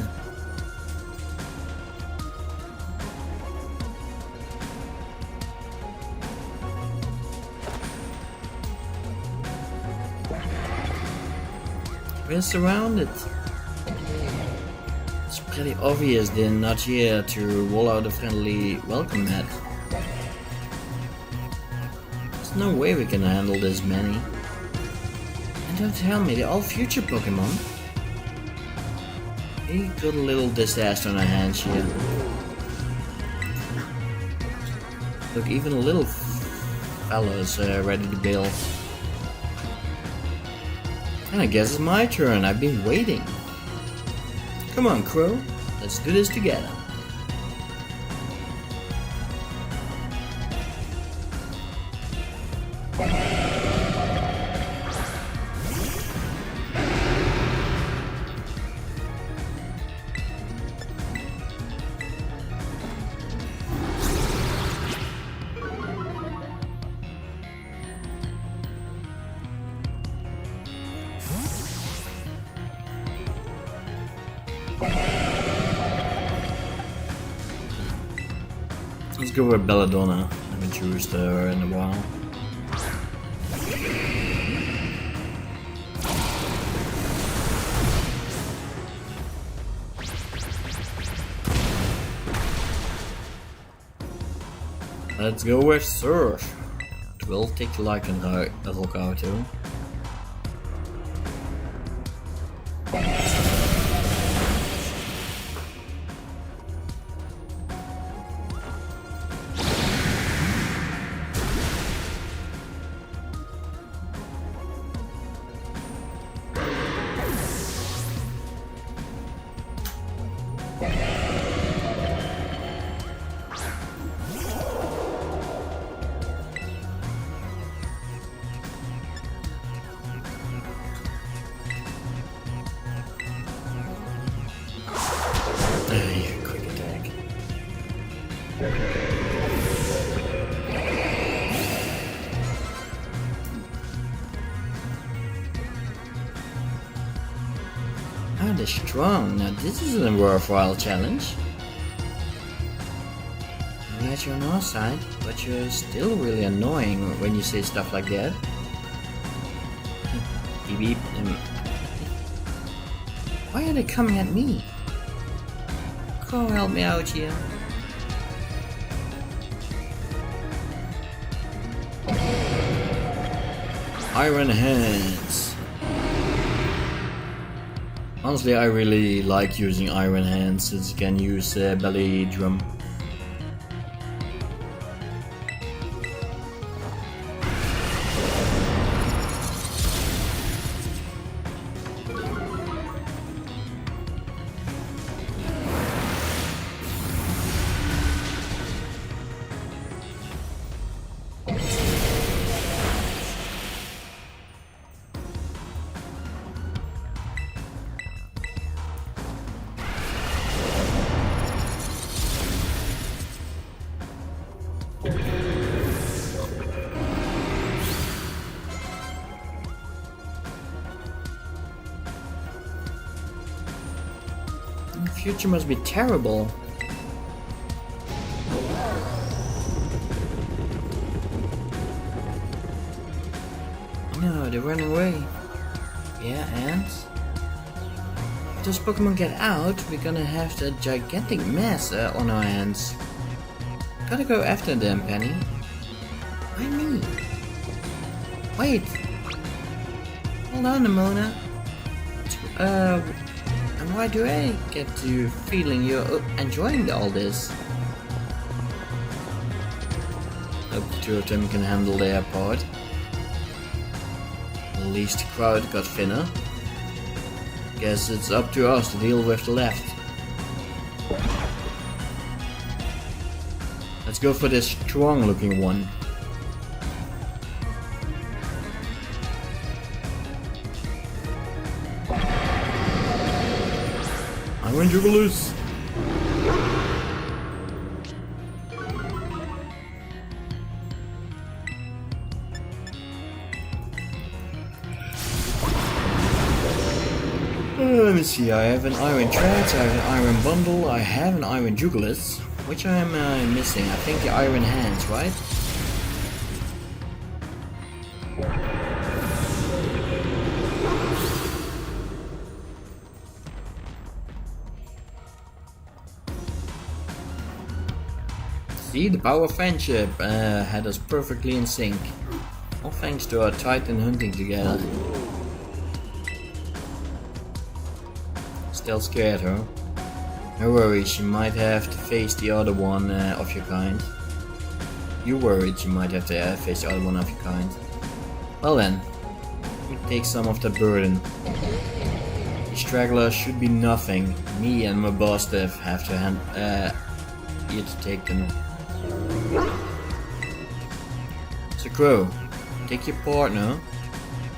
We're surrounded. It's pretty obvious they're not here to roll out a friendly welcome mat. There's no way we can handle this many. And don't tell me they're all future Pokemon. We got a little disaster on our hands here. Look, even a little fella's ready to bail. And I guess it's my turn. I've been waiting. Come on, Crow. Let's do this together. Let's go with Belladonna. I haven't used her in a while. Let's go with Surf. We'll take the like and rock auto. Quick attack. Ah, they're strong. Now this is a worthwhile challenge. I'm at your north side, but you're still really annoying when you say stuff like that. Beep beep. Why are they coming at me? Go help me out here. Iron Hands. Honestly, I really like using Iron Hands since you can use belly drum. The future must be terrible. No, they're running away. Yeah, and? If those Pokemon get out, we're gonna have a gigantic mess on our hands. Gotta go after them, Penny. Why me? Wait! Hold on, Mona. And why do I get the feeling you're enjoying all this? Hope the two of them can handle their part. At least the crowd got thinner. Guess it's up to us to deal with the left. Let's go for this strong looking one. Iron Jubilus! Let me see, I have an Iron Treads, I have an Iron Bundle, I have an Iron Jugulis. Which I am missing? I think the Iron Hands, right? See, the power of friendship had us perfectly in sync. All thanks to our Titan hunting together. Still scared, huh? No worries, you might have to face the other one of your kind. You worried you might have to face the other one of your kind. Well then, we take some of that burden. The straggler should be nothing. Me and my boss staff have to hand you to take them. So Crow, take your partner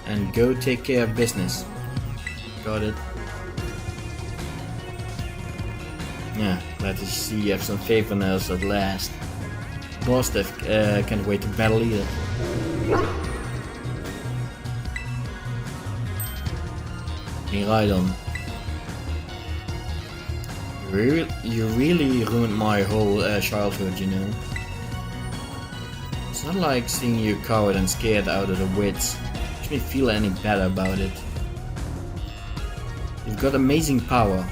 and go take care of business. Got it? Yeah, glad to see you have some faith in us at last. Boss Dev can't wait to battle either. Miraidon. You really ruined my whole childhood, you know. It's not like seeing you cowed and scared out of the wits. Makes me feel any better about it. You've got amazing power.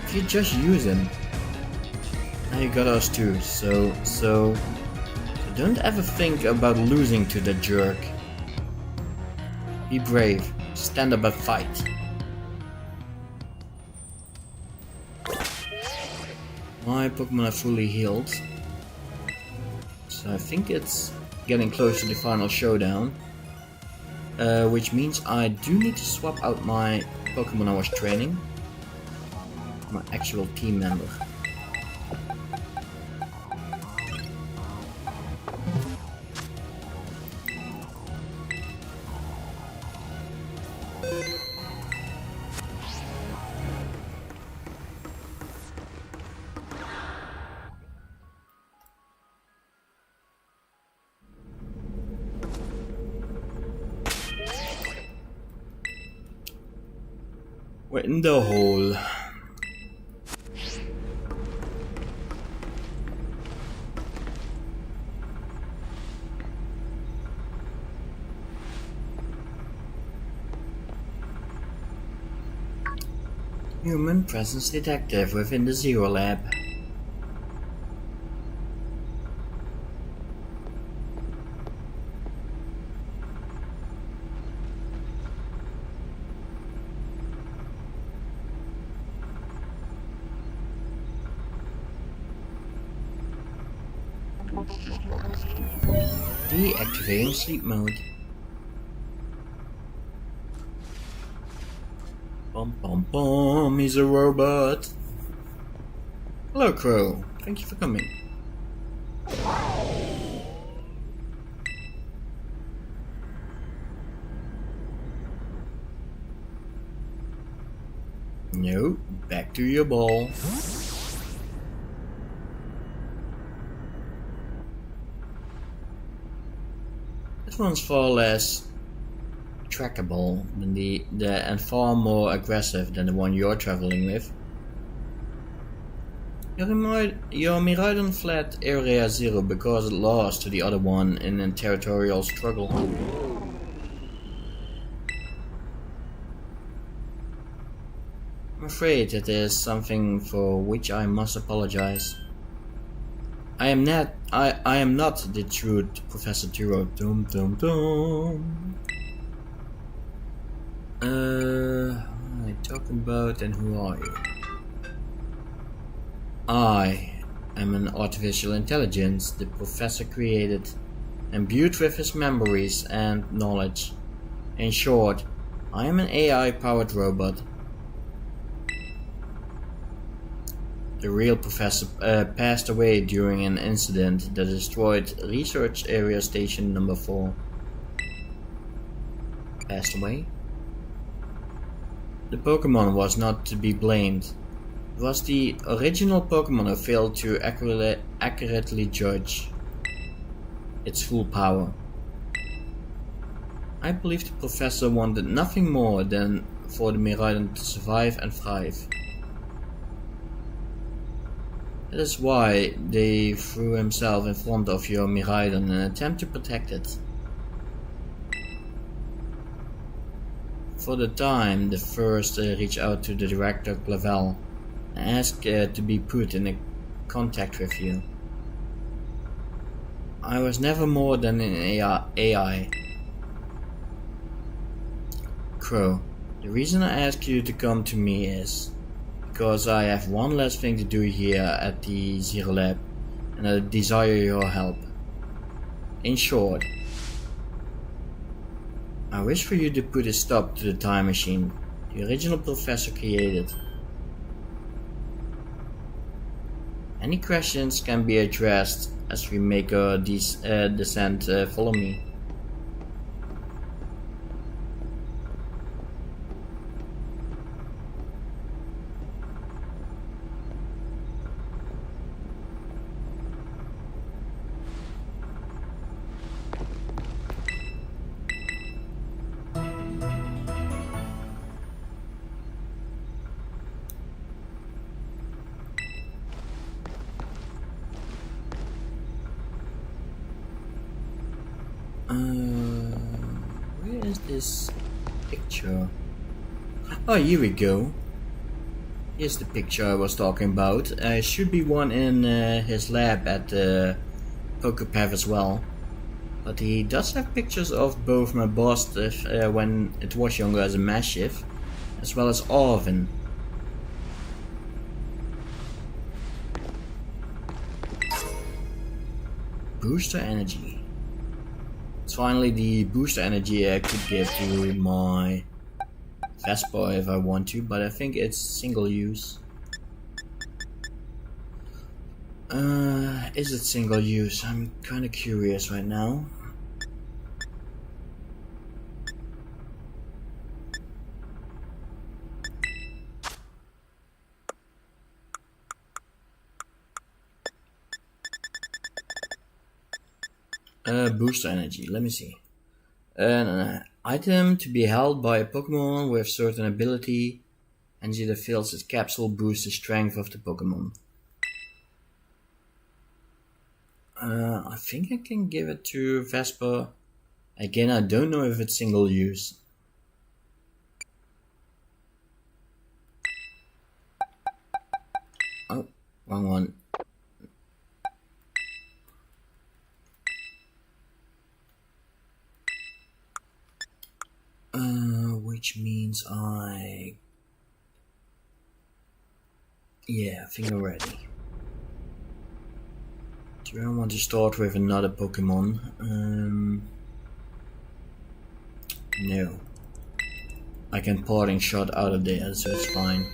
If you just use him. Now you got us too, so Don't ever think about losing to that jerk. Be brave. Stand up and fight. My Pokemon are fully healed. So I think it's getting close to the final showdown. Which means I do need to swap out my Pokemon I was training. My actual team member. We're in the hole. Human presence detected within the Zero Lab. Deactivating sleep mode. Bum bum bum, he's a robot. Hello Crow, thank you for coming. No, back to your ball. This one's far less trackable than and far more aggressive than the one you're traveling with. Your Miraidon fled Area Zero because it lost to the other one in a territorial struggle. I'm afraid it is something for which I must apologize. I am not the true Professor Turo. Dum dum dum. What am I talking about and who are you? I am an artificial intelligence the Professor created, imbued with his memories and knowledge. In short, I am an AI-powered robot. The real Professor passed away during an incident that destroyed Research Area Station number 4. Passed away? The Pokemon was not to be blamed. It was the original Pokemon who failed to accurately judge its full power. I believe the Professor wanted nothing more than for the Miraidon to survive and thrive. That is why they threw himself in front of your Miraidon in an attempt to protect it. For the time, the first reached out to the Director Clavel and asked to be put in contact with you. I was never more than an AI. Crow, the reason I asked you to come to me is because I have one last thing to do here at the Zero Lab, and I desire your help. In short, I wish for you to put a stop to the time machine the original Professor created. Any questions can be addressed as we make our descent. Follow me. Where is this picture? Oh, here we go. Here's the picture I was talking about. Should be one in his lab at the Pokepath as well. But he does have pictures of both my boss when it was younger as a Mastiff, as well as Arvin. Booster energy. It's finally the booster energy I could give to my Vespa if I want to, but I think it's single use. Is it single use? I'm kinda curious right now. Booster energy, let me see. An item to be held by a Pokemon with certain ability. Energy that fills its capsule boosts the strength of the Pokemon. I think I can give it to Vespa. Again, I don't know if it's single use. Oh, wrong one. Which means yeah, I think I'm ready. Do I want to start with another Pokemon? No. I can parting shot out of there, so it's fine.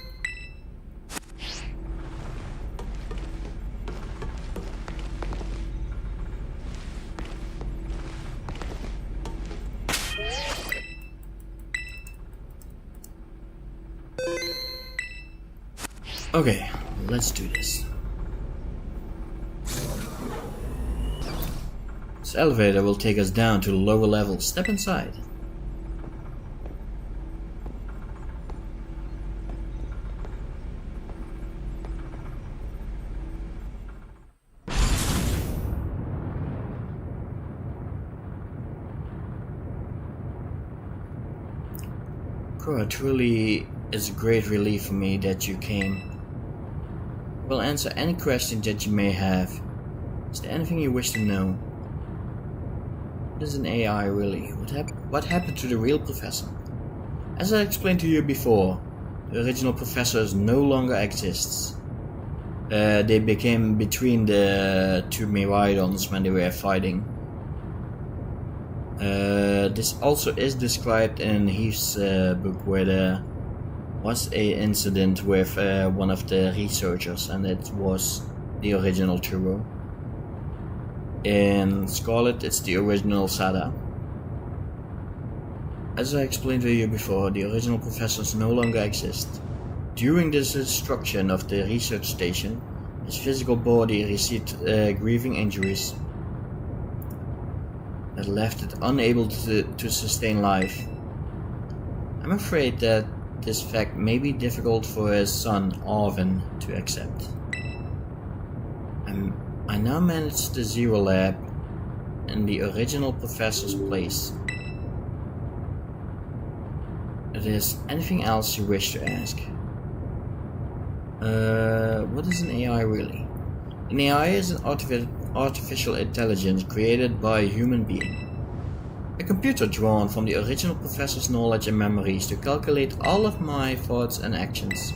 Okay, let's do this. This elevator will take us down to the lower level. Step inside. Cora, it truly is a great relief for me that you came. I will answer any question that you may have. Is there anything you wish to know? What is an AI really? What happened to the real professor? As I explained to you before, the original professor no longer exists. They became between the two Miraidons when they were fighting. This also is described in Heath's book, where there was a incident with one of the researchers, and it was the original Turo. In Scarlet, it's the original Sada. As I explained to you before, the original professors no longer exist. During the destruction of the research station, his physical body received grieving injuries that left it unable to sustain life. I'm afraid that this fact may be difficult for his son, Arvin, to accept. I now manage the Zero Lab in the original professor's place. If there's anything else you wish to ask. What is an AI really? An AI is an artificial intelligence created by a human being. A computer drawn from the original professor's knowledge and memories to calculate all of my thoughts and actions.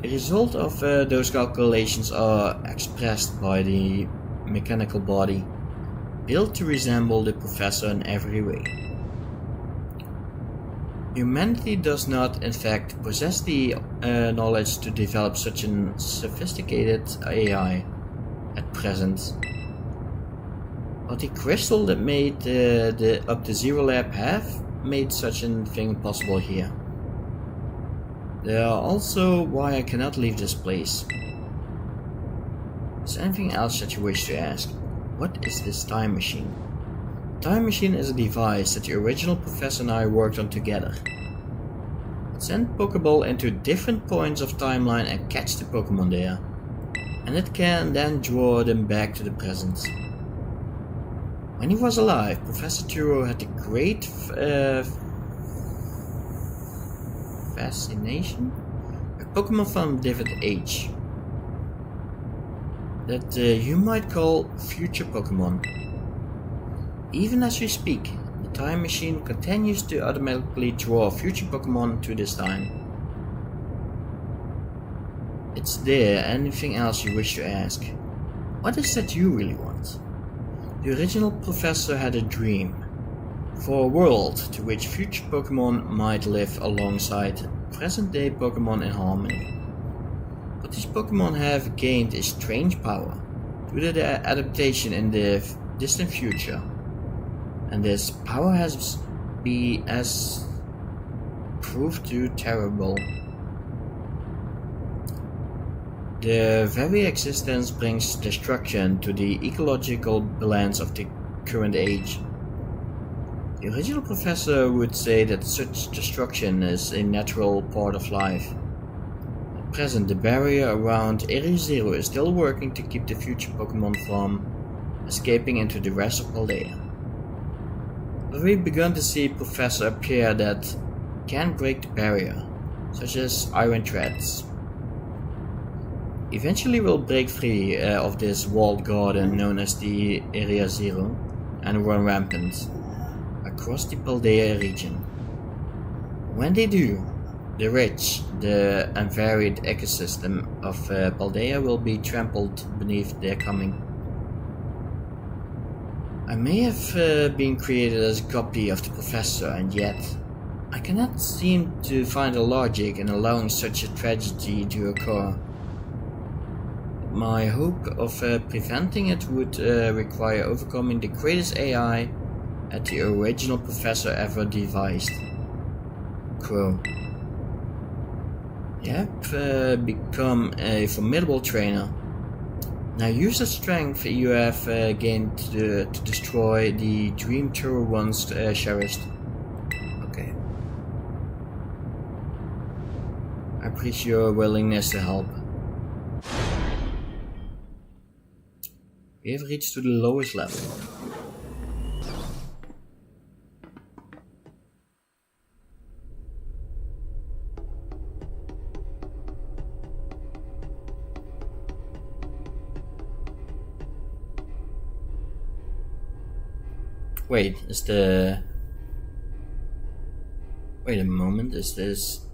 The result of those calculations are expressed by the mechanical body, built to resemble the professor in every way. Humanity does not, in fact, possess the knowledge to develop such a sophisticated AI at present. But the crystal that made the Zero Lab have made such a thing possible here. They are also why I cannot leave this place. Is there anything else that you wish to ask? What is this time machine? Time machine is a device that the original professor and I worked on together. It sent Pokeball into different points of timeline and catch the Pokemon there. And it can then draw them back to the present. When he was alive, Professor Turo had a great fascination with Pokemon from different age. that you might call future Pokemon. Even as we speak, the time machine continues to automatically draw future Pokemon to this time. It's there. Anything else you wish to ask? What is that you really want? The original professor had a dream for a world to which future Pokemon might live alongside present-day Pokemon in harmony. But these Pokemon have gained a strange power due to their adaptation in the distant future, and this power has proved too terrible. Their very existence brings destruction to the ecological balance of the current age. The original professor would say that such destruction is a natural part of life. At present, the barrier around Area Zero is still working to keep the future Pokemon from escaping into the rest of Paldea. But we've begun to see Professor appear that can break the barrier, such as iron threads. Eventually we'll break free of this walled garden known as the Area Zero and run rampant across the Paldea region. When they do, the rich, and varied ecosystem of Paldea will be trampled beneath their coming. I may have been created as a copy of the professor, and yet I cannot seem to find a logic in allowing such a tragedy to occur. My hope of preventing it would require overcoming the greatest AI that the original professor ever devised. Crow. You have become a formidable trainer. Now use the strength you have gained to destroy the dream Turo once cherished. Okay. I appreciate your willingness to help. We have reached to the lowest level. Wait, Wait a moment, is this...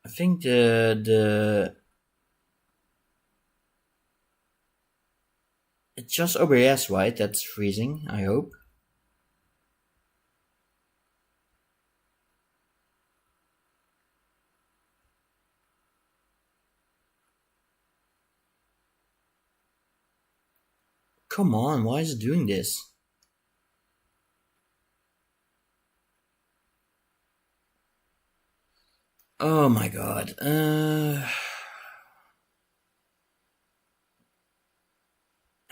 I think it's just OBS, right? That's freezing, I hope. Come on, why is it doing this? Oh my god. I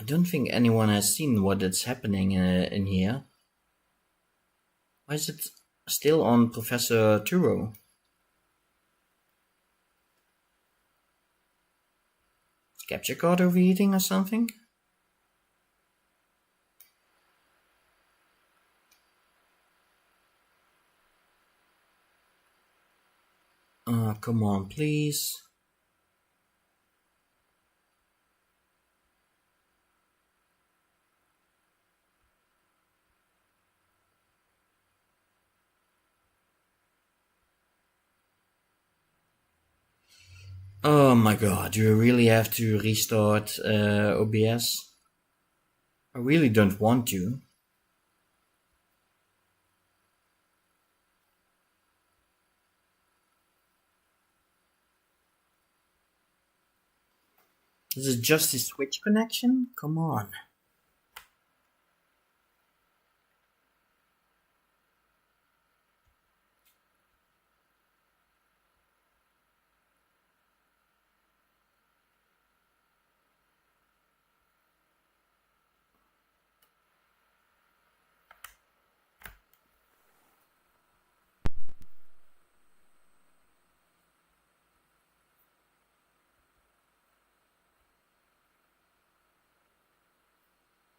don't think anyone has seen what is happening in here. Why is it still on Professor Turo? Capture card overheating or something? Come on, please. Oh my god, do you really have to restart OBS? I really don't want to. This is just a Switch connection? Come on.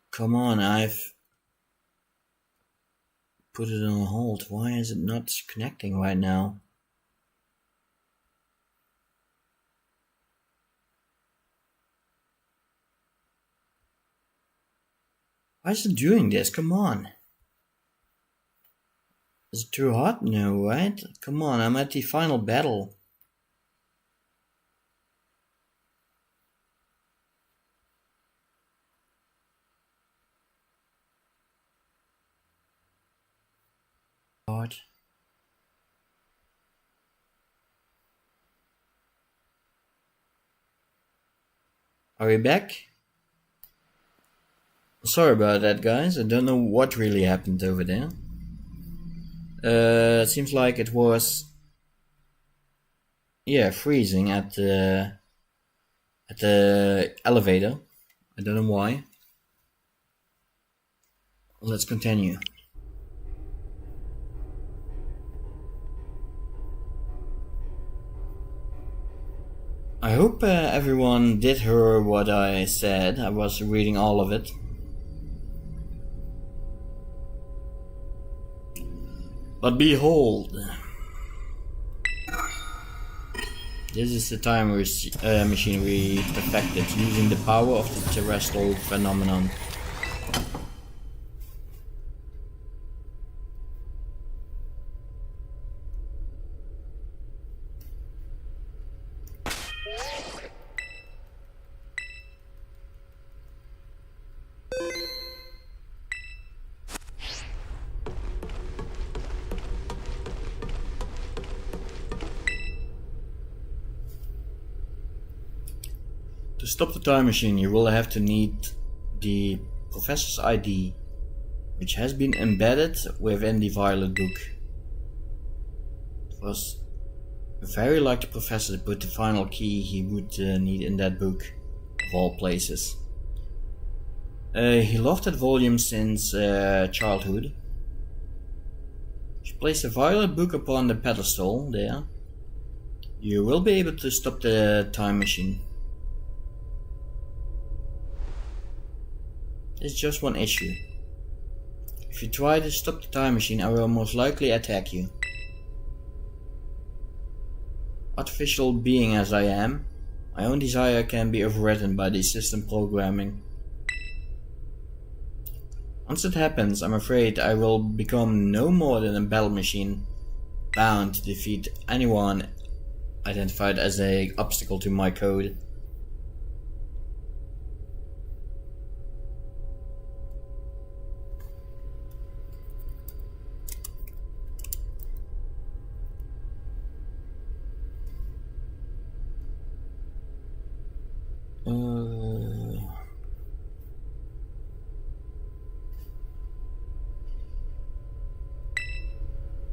Come on, I've put it on hold. Why is it not connecting right now? Why is it doing this? Come on. Is it too hot? No, right? Come on, I'm at the final battle. God. Are we back? Sorry about that, guys. I don't know what really happened over there. It seems like it was, freezing at the elevator. I don't know why. Let's continue. I hope everyone did hear what I said. I was reading all of it. But behold, this is the time machine we perfected using the power of the terrestrial phenomenon. To stop the time machine, you will have to need the Professor's ID, which has been embedded within the Violet Book. It was very like the Professor to put the final key he would need in that book, of all places. He loved that volume since childhood. If you place the Violet Book upon the pedestal there, you will be able to stop the time machine. There's just one issue. If you try to stop the time machine, I will most likely attack you. Artificial being as I am, my own desire can be overridden by the system programming. Once it happens, I'm afraid I will become no more than a battle machine, bound to defeat anyone identified as an obstacle to my code.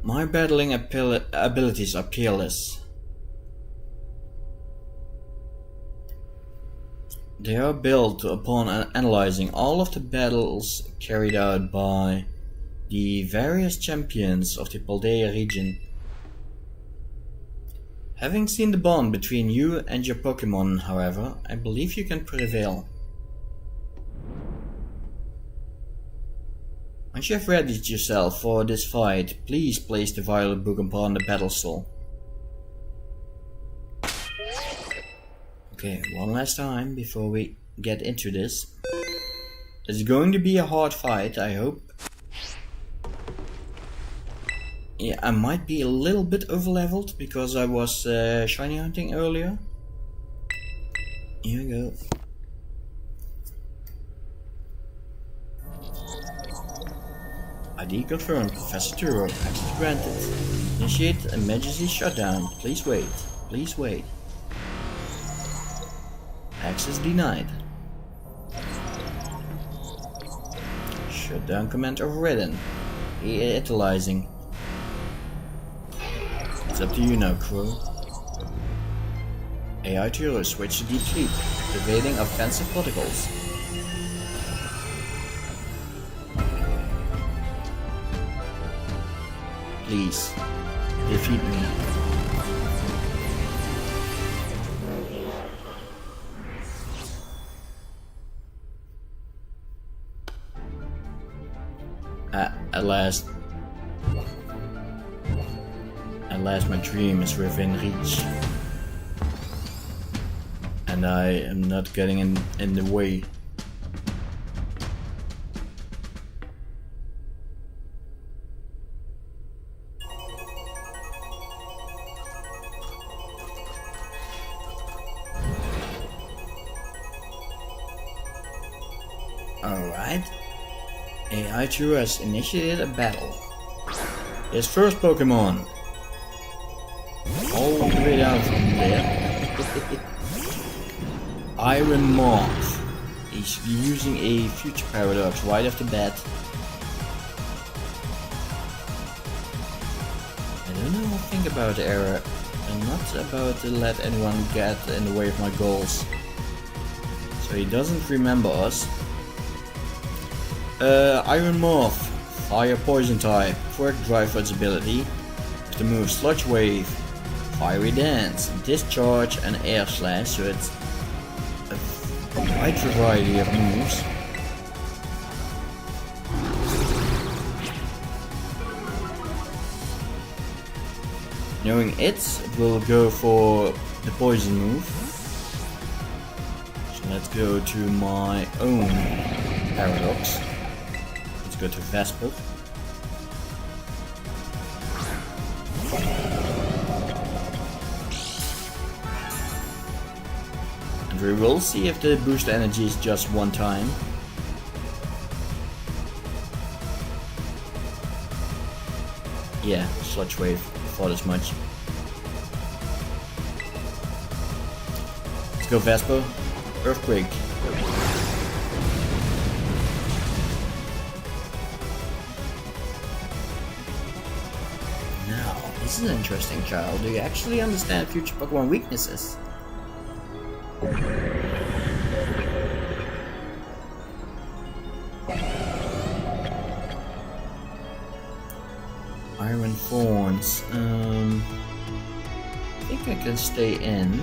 My battling abilities are peerless. They are built upon analyzing all of the battles carried out by the various champions of the Paldea region. Having seen the bond between you and your Pokémon, however, I believe you can prevail. Once you have readied yourself for this fight, please place the Violet Book upon the pedestal. Okay, one last time before we get into this. It's going to be a hard fight, I hope. Yeah, I might be a little bit overleveled because I was shiny hunting earlier. Here we go. ID confirmed, Professor Turo, access granted. Initiate emergency shutdown. Please wait. Please wait. Access denied. Shutdown command overridden. Initializing. It's up to you now, crew. AI Turo, switch to deep sleep, activating offensive protocols. Please, defeat me. At last. Unless my dream is within reach. And I am not getting in the way. Alright. AI 2 has initiated a battle. His first Pokemon. All the way down from there. Iron Moth. He's using a future paradox right off the bat. I don't know what to think about the error. I'm not about to let anyone get in the way of my goals. So he doesn't remember us. Iron Moth, Fire Poison type, Quirk Drive for its ability, with the move Sludge Wave, Fiery Dance, Discharge and Air Slash, so it's a wide variety of moves. Knowing it will go for the poison move. So let's go to my own paradox. Let's go to Vesper. And we will see if the boost energy is just one time. Yeah, Sludge Wave, thought as much. Let's go Vesper. Earthquake. This is an interesting, child. Do you actually understand future Pokemon weaknesses? Iron Thorns. I think I can stay in.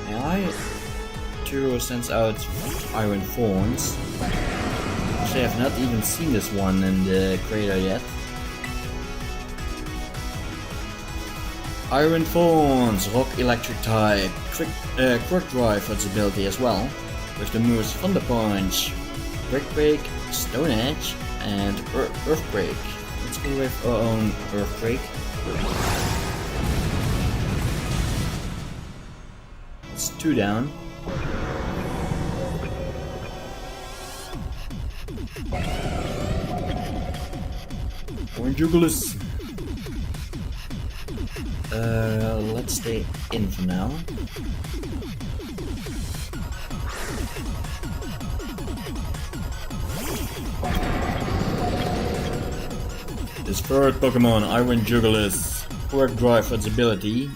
AI 2 sends out Iron Thorns. Actually, I have not even seen this one in the crater yet. Iron Thorns, Rock Electric type, Quirk Drive for its ability as well, with the moves Thunder Punch, Brick Break, Stone Edge, and Earthquake. Let's go with our own Earthquake. It's 2 down. Jugulis. Let's stay in for now. This third Pokemon, Iron Jugulis, Quirk Drive for its ability.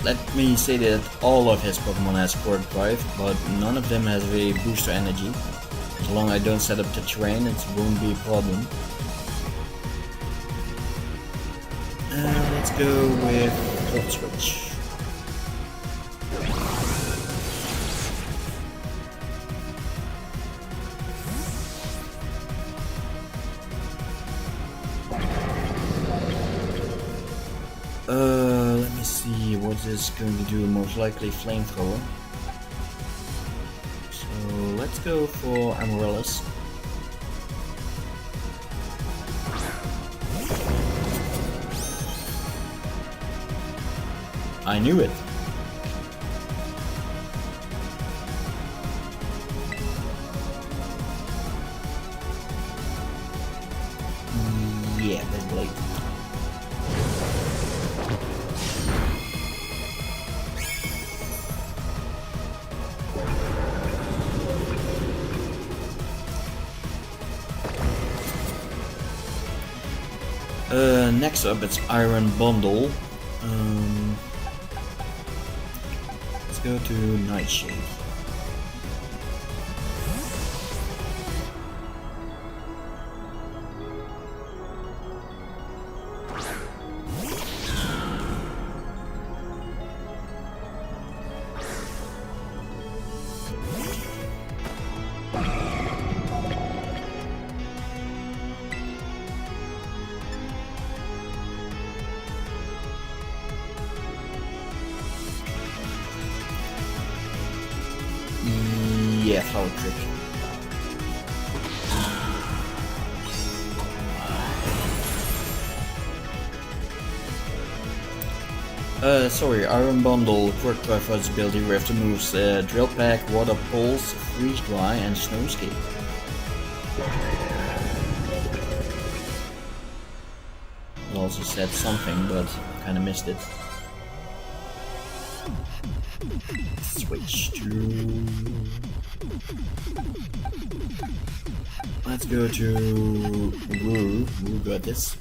Let me say that all of his Pokemon has Quirk Drive, but none of them has a booster energy. As long as I don't set up the terrain, it won't be a problem. Let's go with Volt Switch. Let me see what is going to do. Most likely Flamethrower. Let's go for Amaryllis. I knew it. Yeah, that's late. Next up it's Iron Bundle. Let's go to Nightshade. Sorry, Iron Bundle, Quirk Trifod's ability with the moves Drill Pack, Water Pulse, Freeze Dry, and Snow Escape. It also said something, but kinda missed it. Switch to... Let's go to Woo. Woo got this.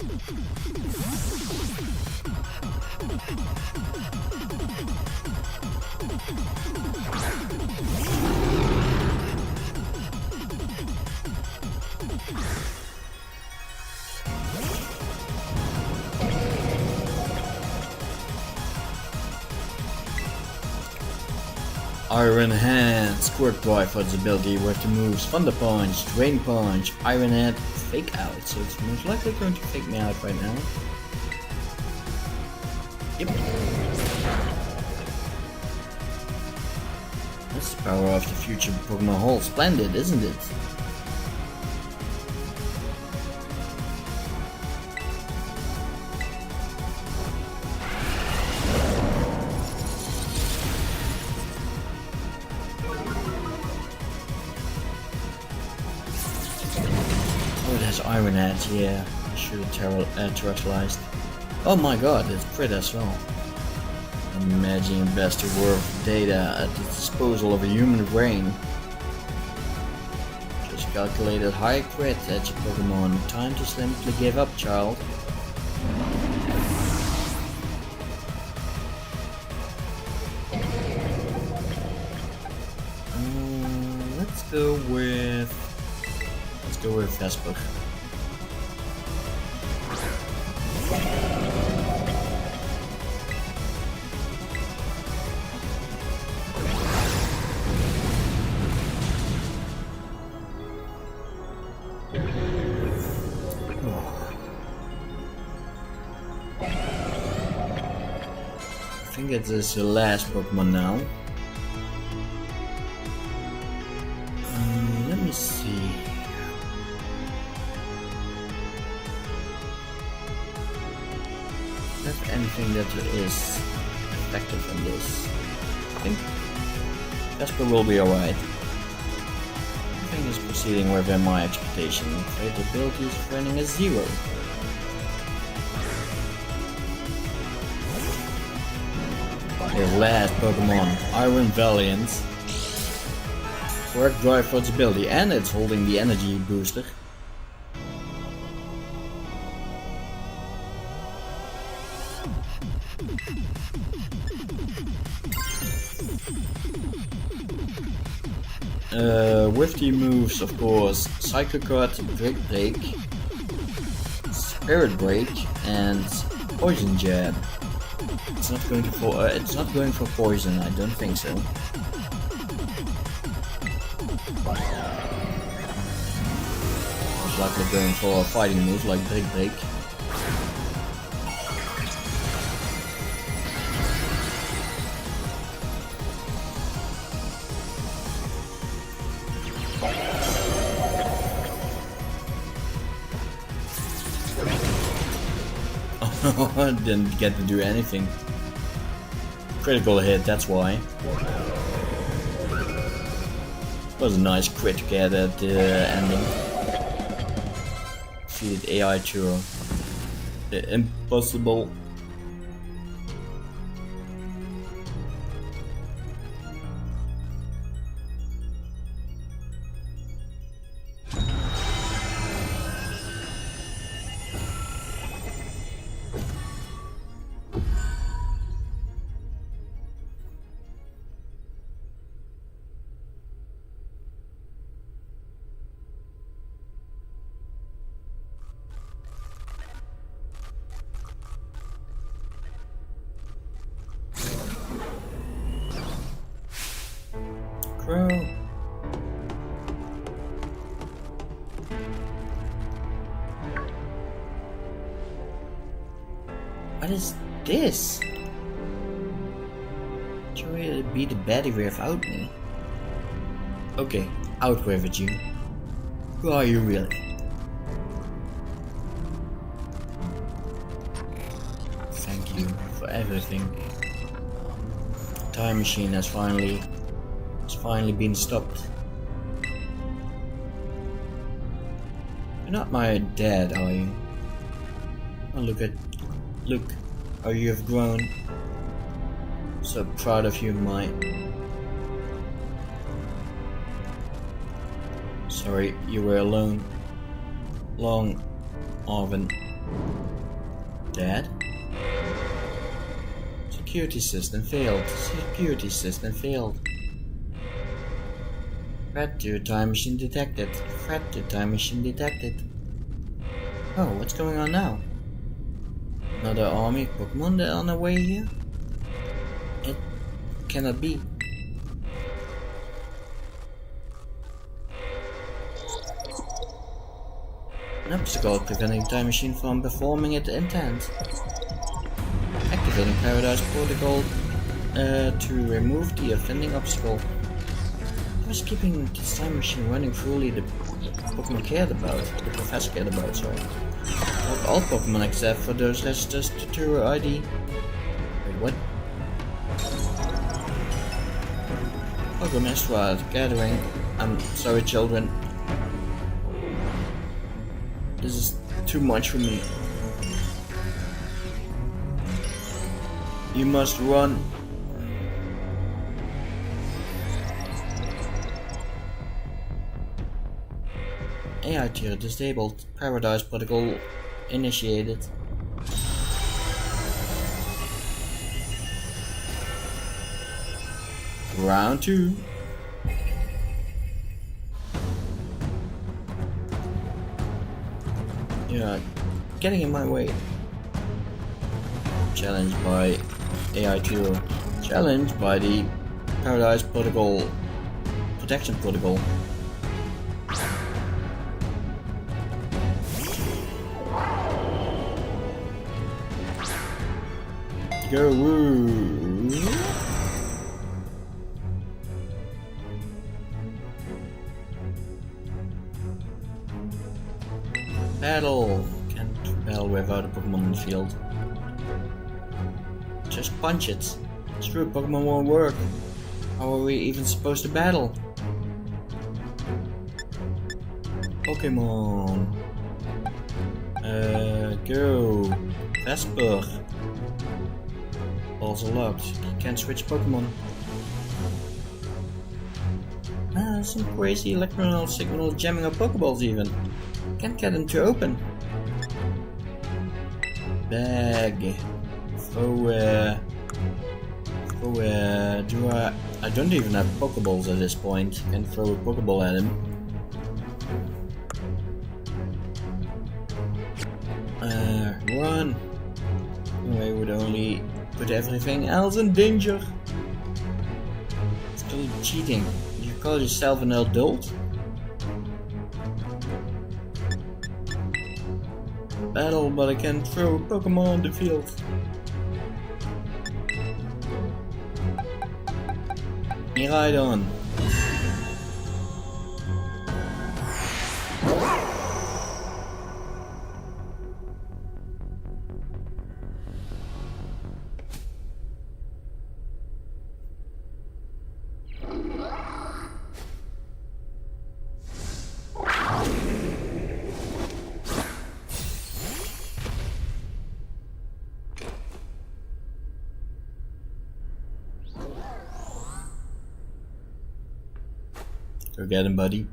Iron Hand, Squirt Drive's ability with the moves Thunder Punch, Drain Punch, Iron Head, Fake Out, so it's most likely going to fake me out right now. Yep. That's the power of the future Pokemon Hall. Splendid, isn't it? Iron Head, yeah, I should have terrestrialized. Oh my god, it's crit as well. Imagine best worth data at the disposal of a human brain. Just calculated high crit at your Pokemon. Time to simply give up, child. Let's go with Vesper. I think it is the last Pokemon now. Let me see. Have anything that is effective in this? I think Vesper will be alright. Everything is proceeding within my expectation. Fatal ability is running a 0. Your last Pokemon, Iron Valiant. Work Drive for its ability, and it's holding the energy booster. With the moves, of course, Psycho Cut, Brick Break, Spirit Break, and Poison Jab. It's not going for poison. I don't think so. It's likely going for a fighting move like Brick Break. Didn't get to do anything. Critical hit, that's why. Was a nice crit to get at the ending. Defeated AI Churro. Impossible. Crow. What is this? Try to beat the baddie without me. Okay, out with it, you. Who are you really? Thank you for everything. Time machine has finally been stopped. You're not my dad, are you? Oh, look how you have grown. So proud of you, Mike. Sorry, you were alone. Long, Arvin. Dad? Security system failed. Security system failed. Threat to time machine detected. Threat to time machine detected. Oh, what's going on now? Another army of Pokemon that are on their way here? It cannot be. An obstacle preventing time machine from performing its intent. Activating Paradise Protocol to remove the offending obstacle. I was keeping this time machine running fully the Pokemon cared about. The professor cared about, sorry. Not all Pokemon except for those registered to her ID. Wait, what? Pokemon Squad gathering. I'm sorry, children. This is too much for me. You must run. AI tier disabled. Paradise Protocol initiated. Round 2. Yeah, getting in my way. Challenged by AI tier. Challenged by the Paradise Protocol Protection Protocol. Go woo! Battle! Can't battle without a Pokemon in the field. Just punch it. Screw it, Pokemon won't work. How are we even supposed to battle? Pokemon. Go. Vesper. Balls are locked. You can't switch Pokemon. Some crazy electrical signal jamming up Pokeballs even. Can't get them to open. Bag. I don't even have Pokeballs at this point. Can throw a Pokeball at him. Run. I would only put everything else in danger. Still cheating. You call yourself an adult? Battle, but I can't throw a Pokemon on the field. Miraidon. Go get him, buddy.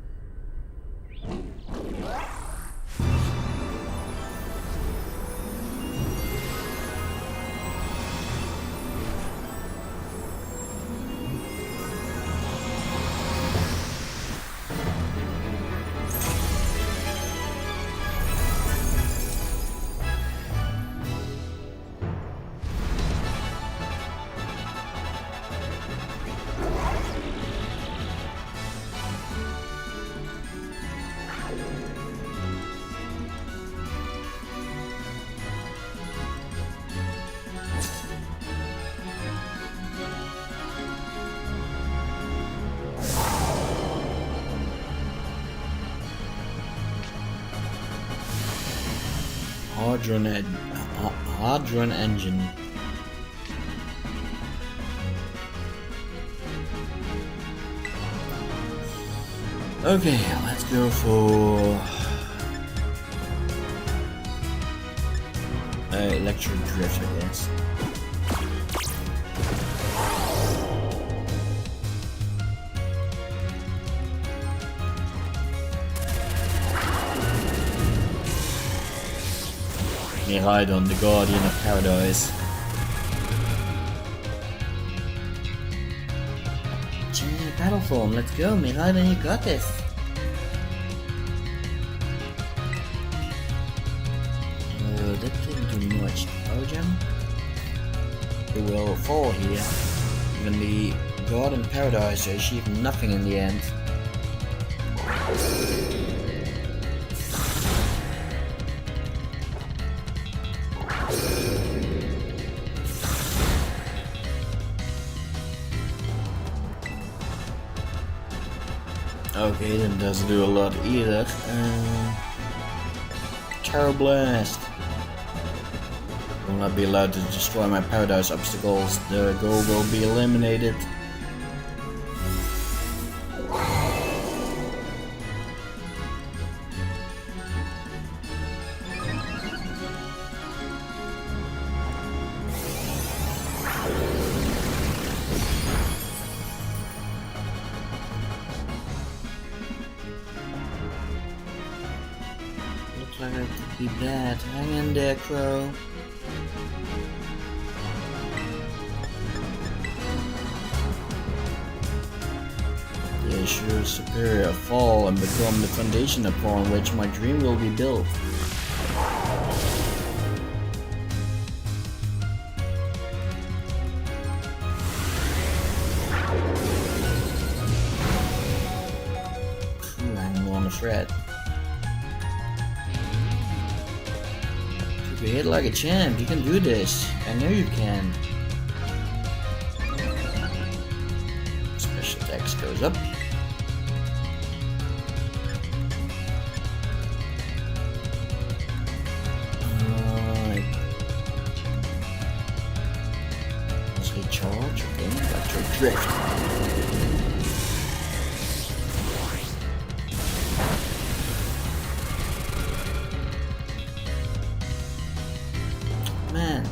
Hadron Engine. Okay, let's go for electric drift, I guess. Miraidon, the Guardian of Paradise. Battle form, let's go, Miraidon, you got this. That didn't do much. Power Gem? It will fall here. Even the Guardian of Paradise achieved nothing in the end. Okay, that doesn't do a lot either. Terror Blast. Will not be allowed to destroy my paradise obstacles. The goal will be eliminated. Looks like I could be bad. Hang in there, Crow. The Assure Superior fall and become the foundation upon which my dream will be built. I'm on the thread. You hit like a champ, you can do this. I know you can. Special attacks goes up. Let's recharge again, electric drift. Man,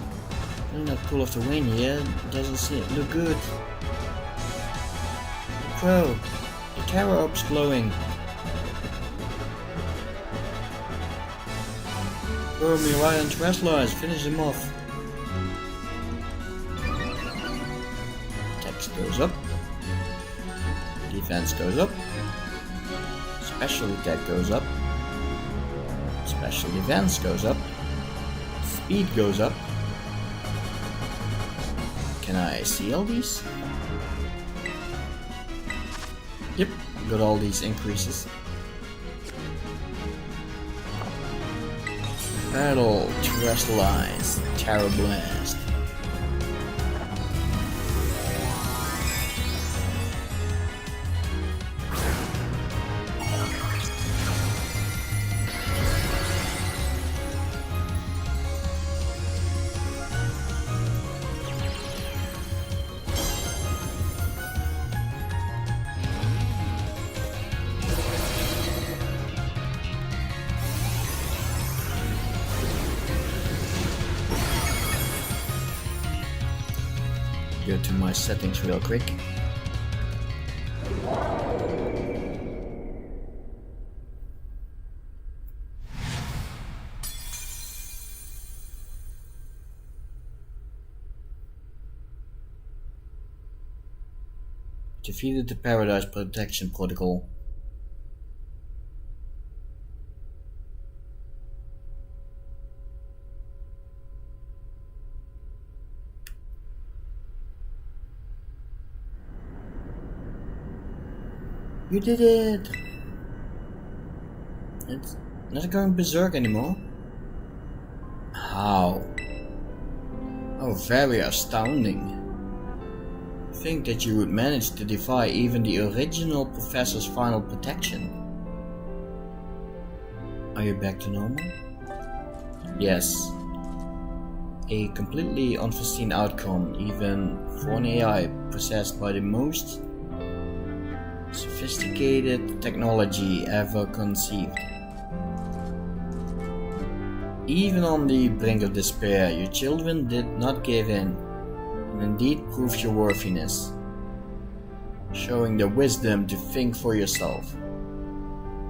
doesn't that pull off the win here? Doesn't look good. The Crow, the tower orb's glowing. Throw me right on Terrestrialize, finish him off. Attacks goes up. Defense goes up. Special attack goes up. Special defense goes up. Speed goes up. Can I see all these? Yep, got all these increases. Battle, Terrestrialize, Terror Blast. Go to my settings real quick. Defeated the Paradise Protection Protocol. You did it! It's not going berserk anymore. How? Oh, very astounding. Think that you would manage to defy even the original professor's final protection. Are you back to normal? Yes. A completely unforeseen outcome, even for an AI possessed by the most sophisticated technology ever conceived. Even on the brink of despair, your children did not give in, and indeed proved your worthiness, showing the wisdom to think for yourself,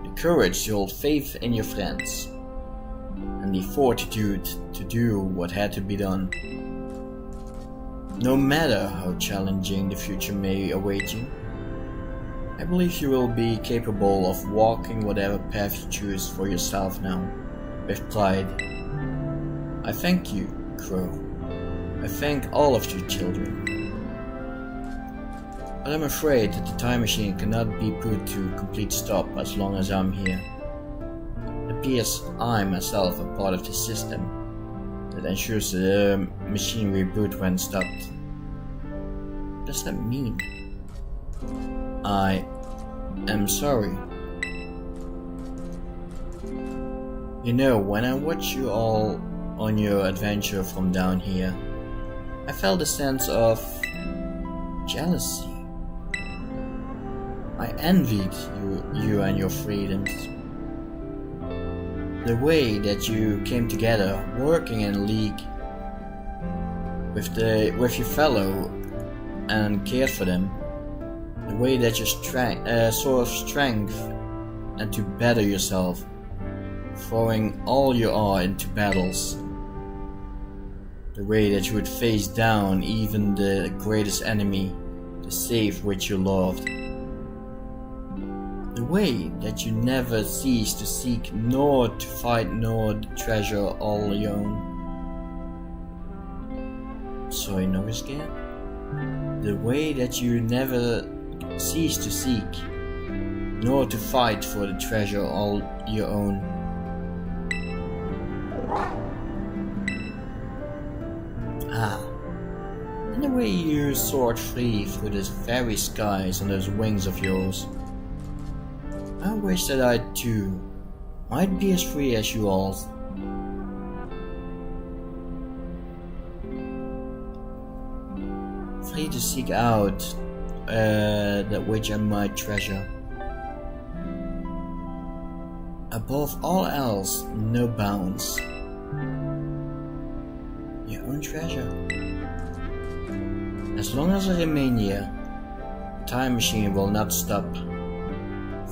the courage to hold faith in your friends, and the fortitude to do what had to be done. No matter how challenging the future may await you, I believe you will be capable of walking whatever path you choose for yourself now, with pride. I thank you, Crow. I thank all of you children. But I'm afraid that the time machine cannot be put to complete stop as long as I'm here. It appears I myself am part of the system that ensures the machine reboot when stopped. What does that mean? I am sorry. You know, when I watch you all on your adventure from down here, I felt a sense of jealousy. I envied you and your freedoms. The way that you came together, working in league with your fellow and cared for them. The way that you saw strength and to better yourself, throwing all you are into battles. The way that you would face down even the greatest enemy to save which you loved. The way that you never cease to seek nor to fight nor to treasure all your own. Sorry, no again. The way that you never cease to seek nor to fight for the treasure all your own. And the way you soared free through those very skies on those wings of yours. I wish that I too might be as free as you all. Free to seek out that which I might treasure. Above all else, no bounds. Your own treasure. As long as I remain here, the time machine will not stop,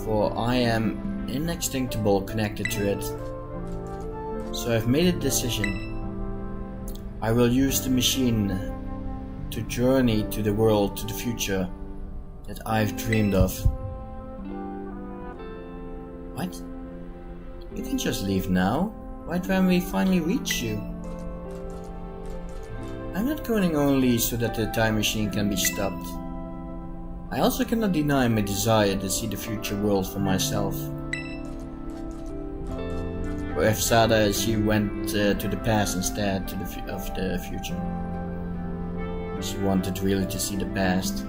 for I am inextinguishable connected to it. So I've made a decision. I will use the machine to journey to the world, to the future that I've dreamed of. What? You can just leave now, right when we finally reach you. I'm not going only so that the time machine can be stopped. I also cannot deny my desire to see the future world for myself. Or if Sada, she went to the past instead of the future. She wanted really to see the past.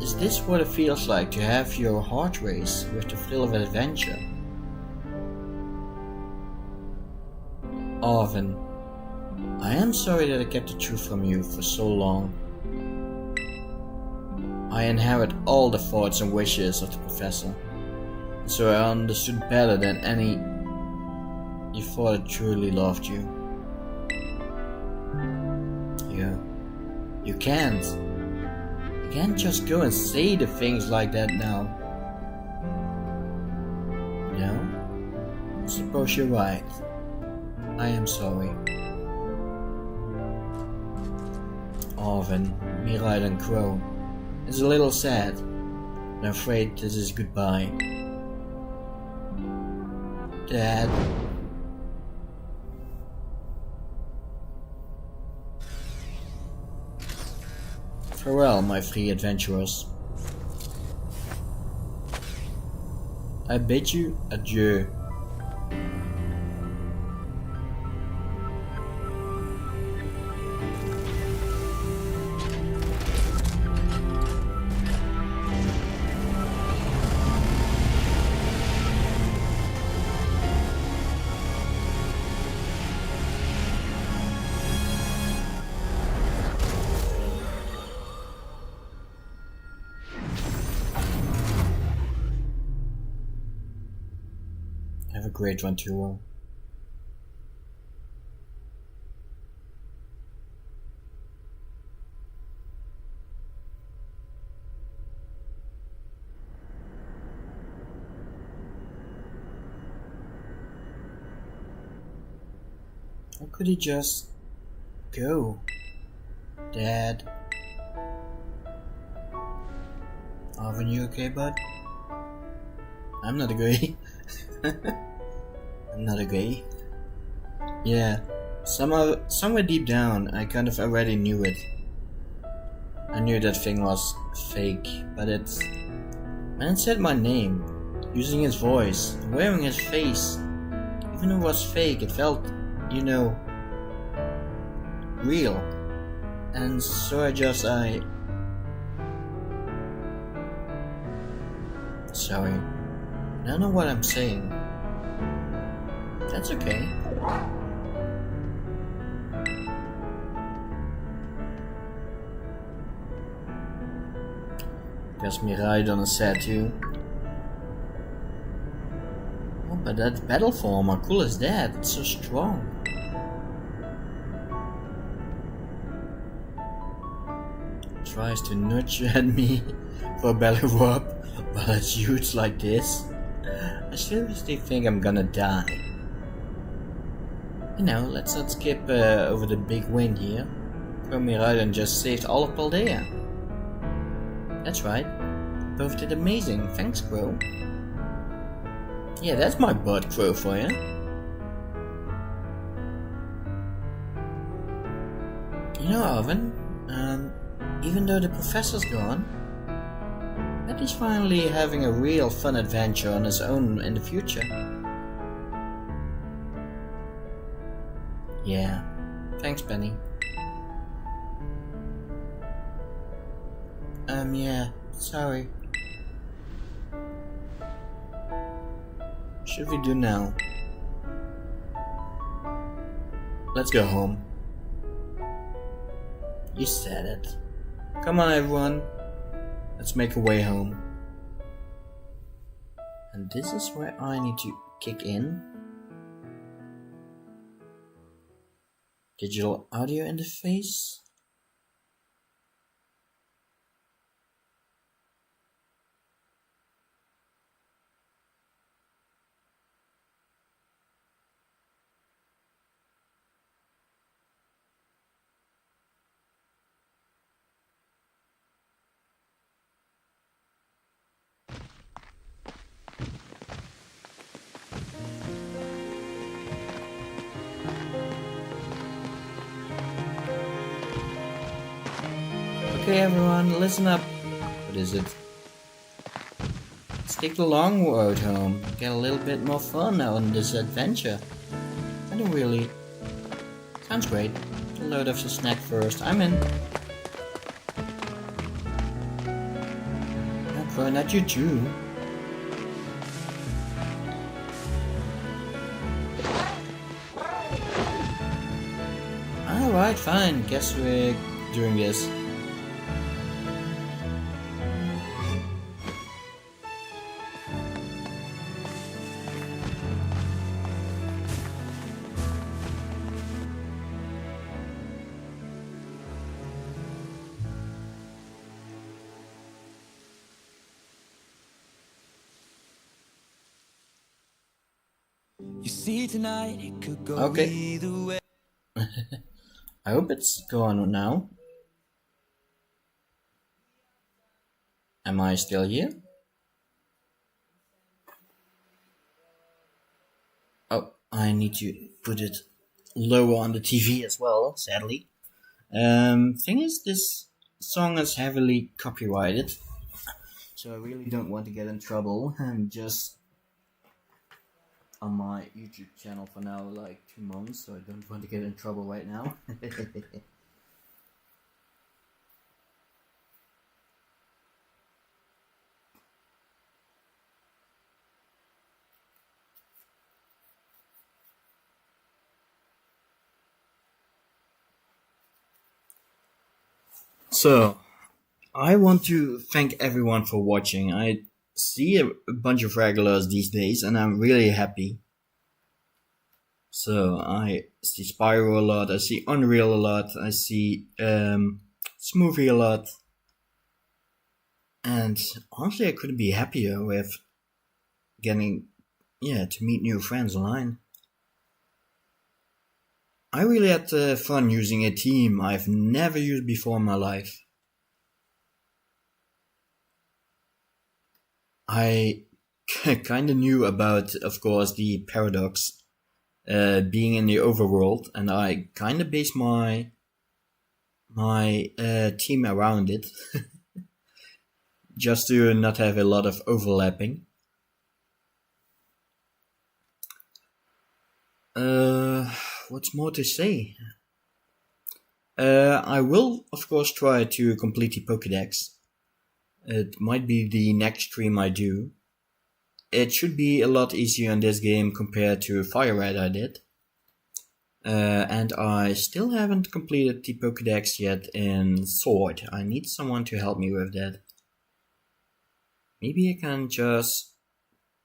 Is this what it feels like to have your heart race with the thrill of adventure? Arvin, I am sorry that I kept the truth from you for so long. I inherit all the thoughts and wishes of the professor, and so I understood better than any you thought I truly loved you. You can't. You can't just go and say the things like that now. No? I suppose you're right. I am sorry. Arvin, Mirai and Crow. It's a little sad, but I'm afraid this is goodbye. Dad. Farewell, my free adventurers. I bid you adieu. Have a great one too. How could he just go? Dad. Arvin, you okay, bud? I'm not a gay. I'm not a gay. Yeah, somewhere deep down, I kind of already knew it. I knew that thing was fake, but it's... Man said my name, using his voice, wearing his face. Even though it was fake, it felt, you know, real. And so I... Sorry. I don't know what I'm saying. That's okay. Guess Miraidon is sad too. Oh, but that battle form, how cool is that? It's so strong. Tries to nudge at me for a battle rub, but it's huge like this. I seriously think I'm gonna die. You know, let's not skip over the big win here. Crow Miraidon just saved all of Paldea. That's right. Both did amazing. Thanks, Crow. Yeah, that's my butt, Crow, for you. You know, Arvin, even though the professor's gone, Betty's finally having a real fun adventure on his own in the future. Yeah. Thanks, Benny. Yeah. Sorry. Should we do now? Let's go home. You said it. Come on, everyone. Let's make our way home. And this is where I need to kick in. Digital audio interface. Okay, everyone, listen up. What is it? Let's take the long road home. Get a little bit more fun on this adventure. I don't really. Sounds great. I'll load up the snack first. I'm in. No, bro, not you too. Alright, fine. Guess we're doing this. You see tonight it could go Okay. either way. I hope it's gone now. Am I still here? Oh, I need to put it lower on the TV as well, sadly. Thing is, this song is heavily copyrighted, so I really don't want to get in trouble. I'm just on my YouTube channel for now, like 2 months, so I don't want to get in trouble right now. So, I want to thank everyone for watching. I see a bunch of regulars these days, and I'm really happy. So I see Spyro a lot, I see Unreal a lot, I see Smoothie a lot. And honestly, I couldn't be happier with getting, to meet new friends online. I really had fun using a team I've never used before in my life. I kind of knew about, of course, the paradox being in the overworld, and I kind of based my team around it, just to not have a lot of overlapping. What's more to say? I will, of course, try to complete the Pokédex. It might be the next stream I do. It should be a lot easier in this game compared to Fire Red I did. And I still haven't completed the Pokédex yet in Sword. I need someone to help me with that. Maybe I can just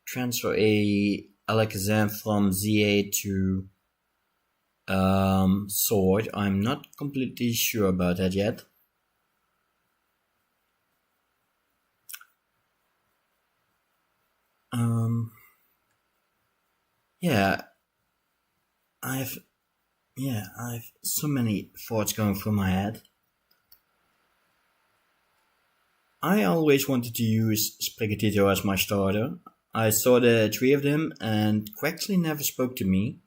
transfer a Alakazam from ZA to Sword. I'm not completely sure about that yet. Yeah, I've so many thoughts going through my head. I always wanted to use Sprigatito as my starter. I saw the three of them, and Quaxley never spoke to me.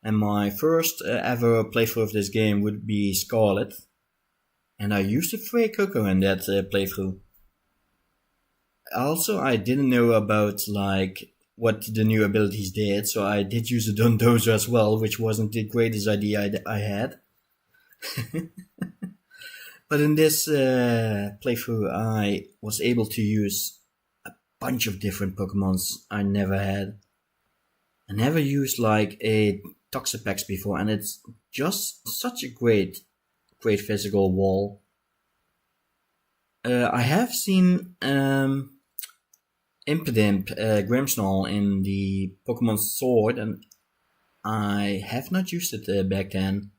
And my first ever playthrough of this game would be Scarlet. And I used to Frey Coco in that playthrough. Also, I didn't know about what the new abilities did, so I did use a Dondozo as well, which wasn't the greatest idea I had. But in this playthrough, I was able to use a bunch of different Pokemons I never had. I never used a Toxapex before, and it's just such a great physical wall. I have seen Impidimp, Grimmsnarl in the Pokemon Sword, and I have not used it back then.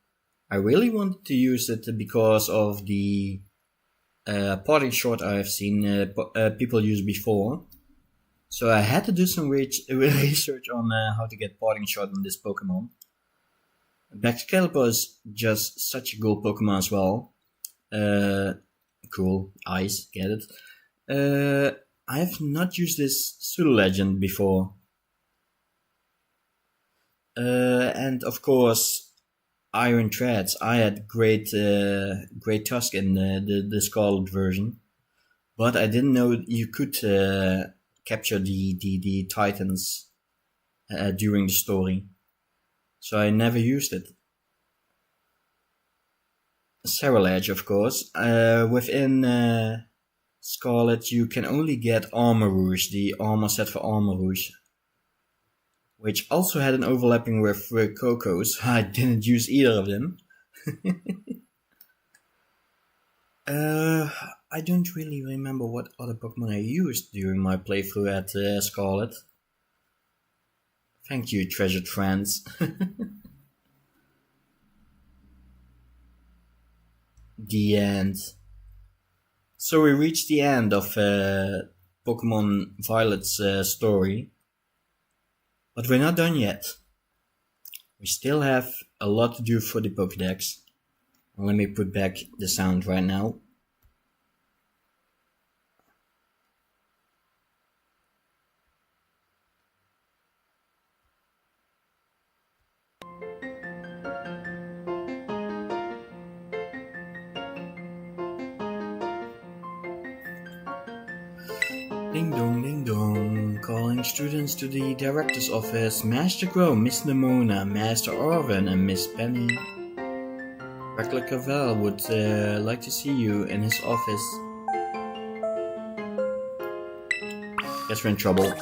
I really wanted to use it because of the parting shot I've seen people use before. So I had to do some research on how to get parting shot on this Pokemon. Baxcalibur is just such a cool Pokemon as well. Cool, eyes, get it. I have not used this Pseudo Legend before. And of course, Iron Treads. I had great Tusk in the Scarlet version, but I didn't know you could capture the Titans during the story, so I never used it. Cerulege, of course. Within Scarlet, you can only get Armor Rouge, the armor set for Armor Rouge, which also had an overlapping with Coco, so I didn't use either of them. I don't really remember what other Pokemon I used during my playthrough at Scarlet. Thank you, treasured friends. The end. So we reached the end of Pokemon Violet's story. But we're not done yet. We still have a lot to do for the Pokédex. Let me put back the sound right now. Ding dong, ding dong. Calling students to the director's office. Master Crow, Miss Nemona, Master Orvan, and Miss Penny. Rector Cavell would like to see you in his office. Guess we're in trouble.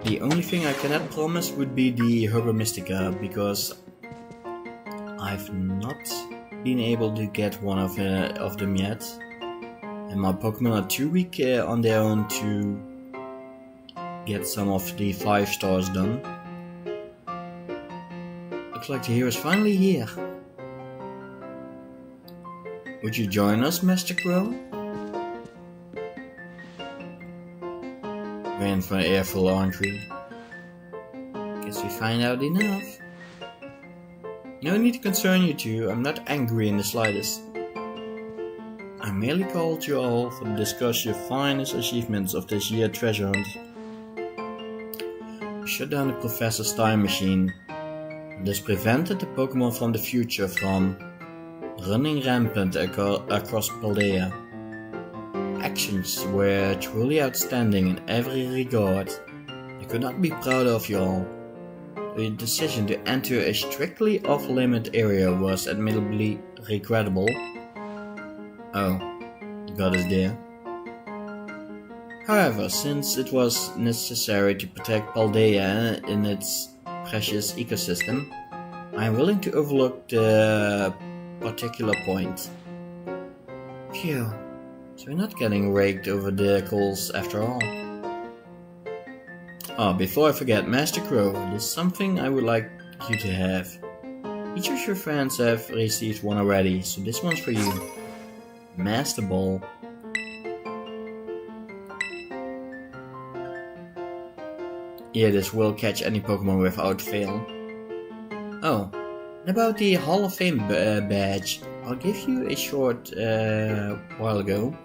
The only thing I cannot promise would be the Herba Mystica, because I've not been able to get one of them yet, and my Pokemon are too weak on their own to get some of the 5 stars done. Looks like the hero's finally here. Would you join us, Master Crow? We're in for an airful, aren't we? Guess we find out enough. No need to concern you two, I'm not angry in the slightest. I merely called you all to discuss your finest achievements of this year's treasure hunt. We shut down the Professor's time machine, and this prevented the Pokemon from the future from running rampant across Paldea. Actions were truly outstanding in every regard. I could not be prouder of you all. The decision to enter a strictly off-limit area was admittedly regrettable. Oh, God is there. However, since it was necessary to protect Paldea in its precious ecosystem, I am willing to overlook the particular point. Phew, so we're not getting raked over the coals after all. Oh, before I forget, Master Crow, there's something I would like you to have. Each of your friends have received one already, so this one's for you. Master Ball. Yeah, this will catch any Pokemon without fail. Oh, and about the Hall of Fame badge, I'll give you a short while ago.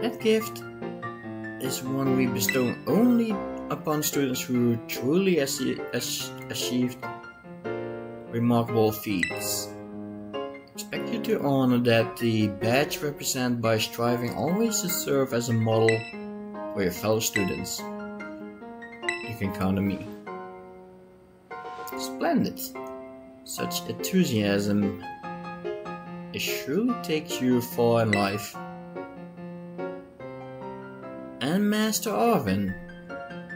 That gift is one we bestow only upon students who truly achieved remarkable feats. Expect you to honor that the badge represents by striving always to serve as a model for your fellow students. You can count on me. Splendid! Such enthusiasm, it surely takes you far in life. And Master Arvin,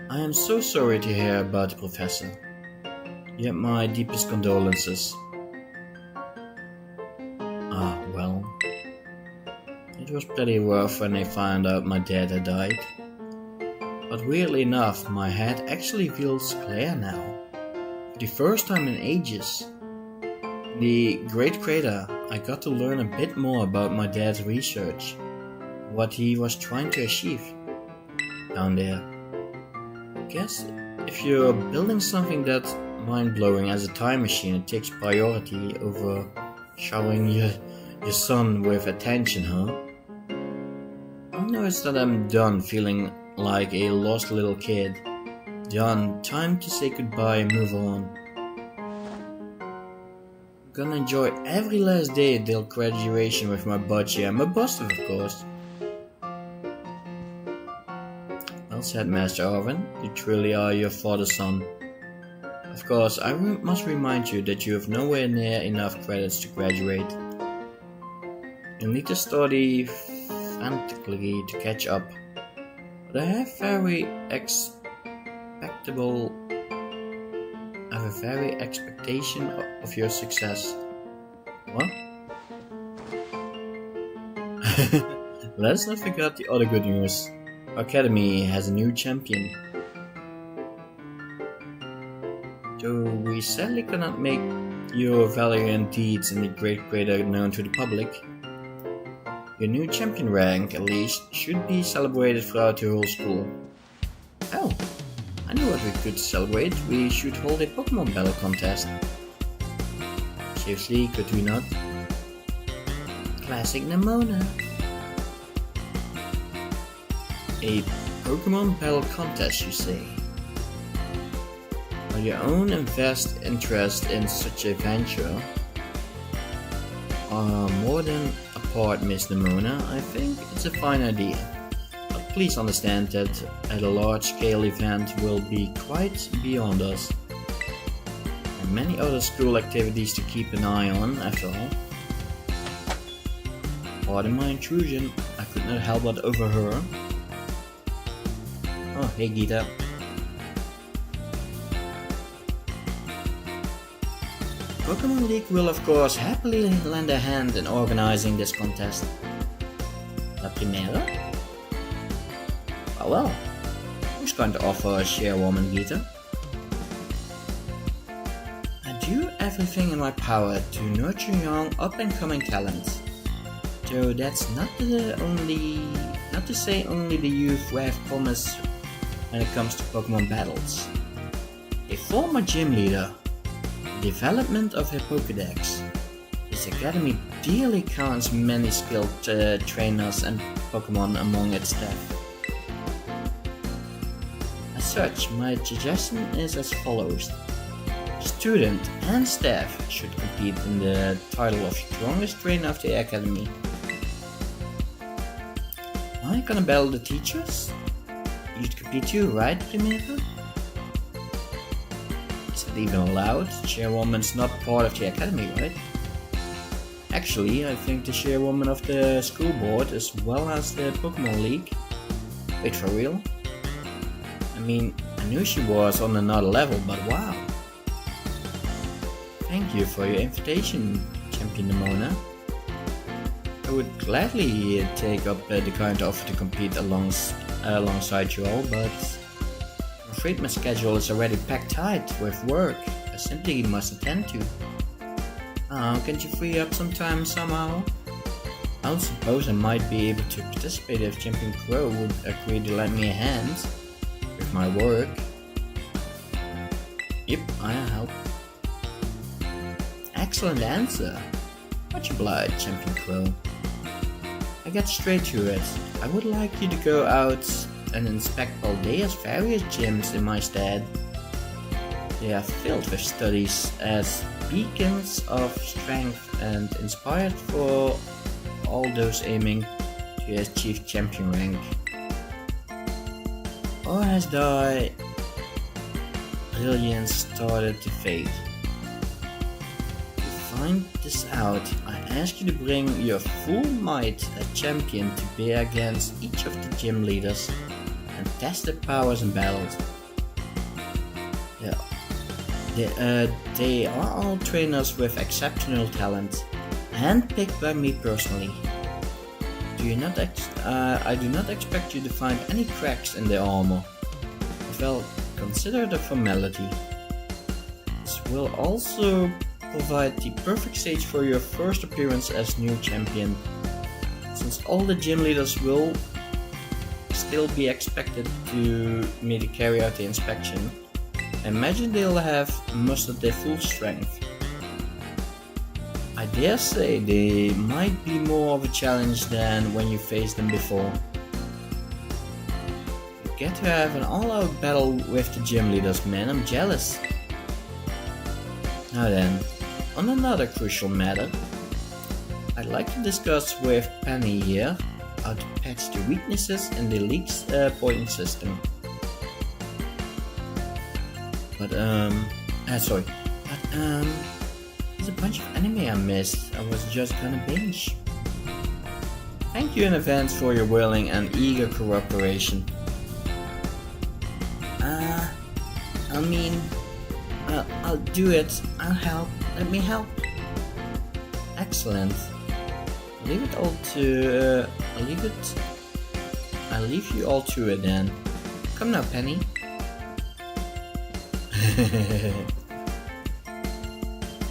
I am so sorry to hear about the Professor. You have my deepest condolences. Ah, well. It was pretty rough when I found out my dad had died. But weirdly enough, my head actually feels clear now. For the first time in ages. In the Great Crater, I got to learn a bit more about my dad's research. What he was trying to achieve down there. I guess if you're building something that's mind-blowing as a time machine, it takes priority over showering your son with attention, huh? I notice that I'm done feeling like a lost little kid. Done, time to say goodbye and move on. I'm gonna enjoy every last day till graduation with my budgie and my buster, of course. Well said, Master Arvin. You truly are your father's son. Of course, I must remind you that you have nowhere near enough credits to graduate. You'll need to study frantically to catch up. But I have a very expectation of your success. What? Let's not forget the other good news. Our academy has a new champion. Though we sadly cannot make your valiant deeds in the Great Crater known to the public, your new champion rank, at least, should be celebrated throughout your whole school. Oh, I know what we could celebrate. We should hold a Pokemon battle contest. Seriously, could we not? Classic Nemona. A Pokemon battle contest, you say? On your own invest interest in such a venture are more than apart, Miss Nemona. I think it's a fine idea. But please understand that at a large-scale event will be quite beyond us. There are many other school activities to keep an eye on, after all. Pardon my intrusion, I could not help but overhear. Oh, hey Gita. Pokemon League will of course happily lend a hand in organizing this contest. La Primera? Well, who's going to offer a chairwoman, Gita? I do everything in my power to nurture young up-and-coming talents. Though that's not to say only the youth who have promise when it comes to Pokemon battles. A former gym leader, the development of her Pokédex. This academy dearly counts many skilled trainers and Pokemon among its staff. As such, my suggestion is as follows. Student and staff should compete in the title of strongest trainer of the academy. Am I gonna battle the teachers? You'd compete too, right, Primera? Is it even allowed? Chairwoman's not part of the academy, right? Actually, I think the chairwoman of the school board as well as the Pokemon League. Wait, for real? I mean, I knew she was on another level, but wow. Thank you for your invitation, Champion Nimona. I would gladly take up the kind offer to compete alongside you all, but I'm afraid my schedule is already packed tight with work I simply must attend to. Can't you free up some time somehow? I don't suppose I might be able to participate if Champion Crow would agree to lend me a hand with my work. Yep, I'll help. Excellent answer. Much obliged, Champion Crow. I get straight to it. I would like you to go out and inspect Paldea's various gyms in my stead. They are filled with studies as beacons of strength and inspired for all those aiming to achieve champion rank. Or has thy brilliance started to fade? Find this out, I ask you to bring your full might as champion to bear against each of the gym leaders and test their powers in battles. They are all trainers with exceptional talent, handpicked by me personally. I do not expect you to find any cracks in their armor. Well, consider it a formality. This will also provide the perfect stage for your first appearance as new champion, since all the gym leaders will still be expected to me to carry out the inspection. I imagine they'll have mustered their full strength. I dare say they might be more of a challenge than when you faced them before. You get to have an all-out battle with the gym leaders, man. I'm jealous. Now then, on another crucial matter, I'd like to discuss with Penny here how to patch the weaknesses in the league's pointing system. There's a bunch of anime I missed. I was just gonna binge. Thank you in advance for your willing and eager cooperation. I'll do it. I'll help. Let me help. Excellent. I'll leave you all to it then. Come now, Penny.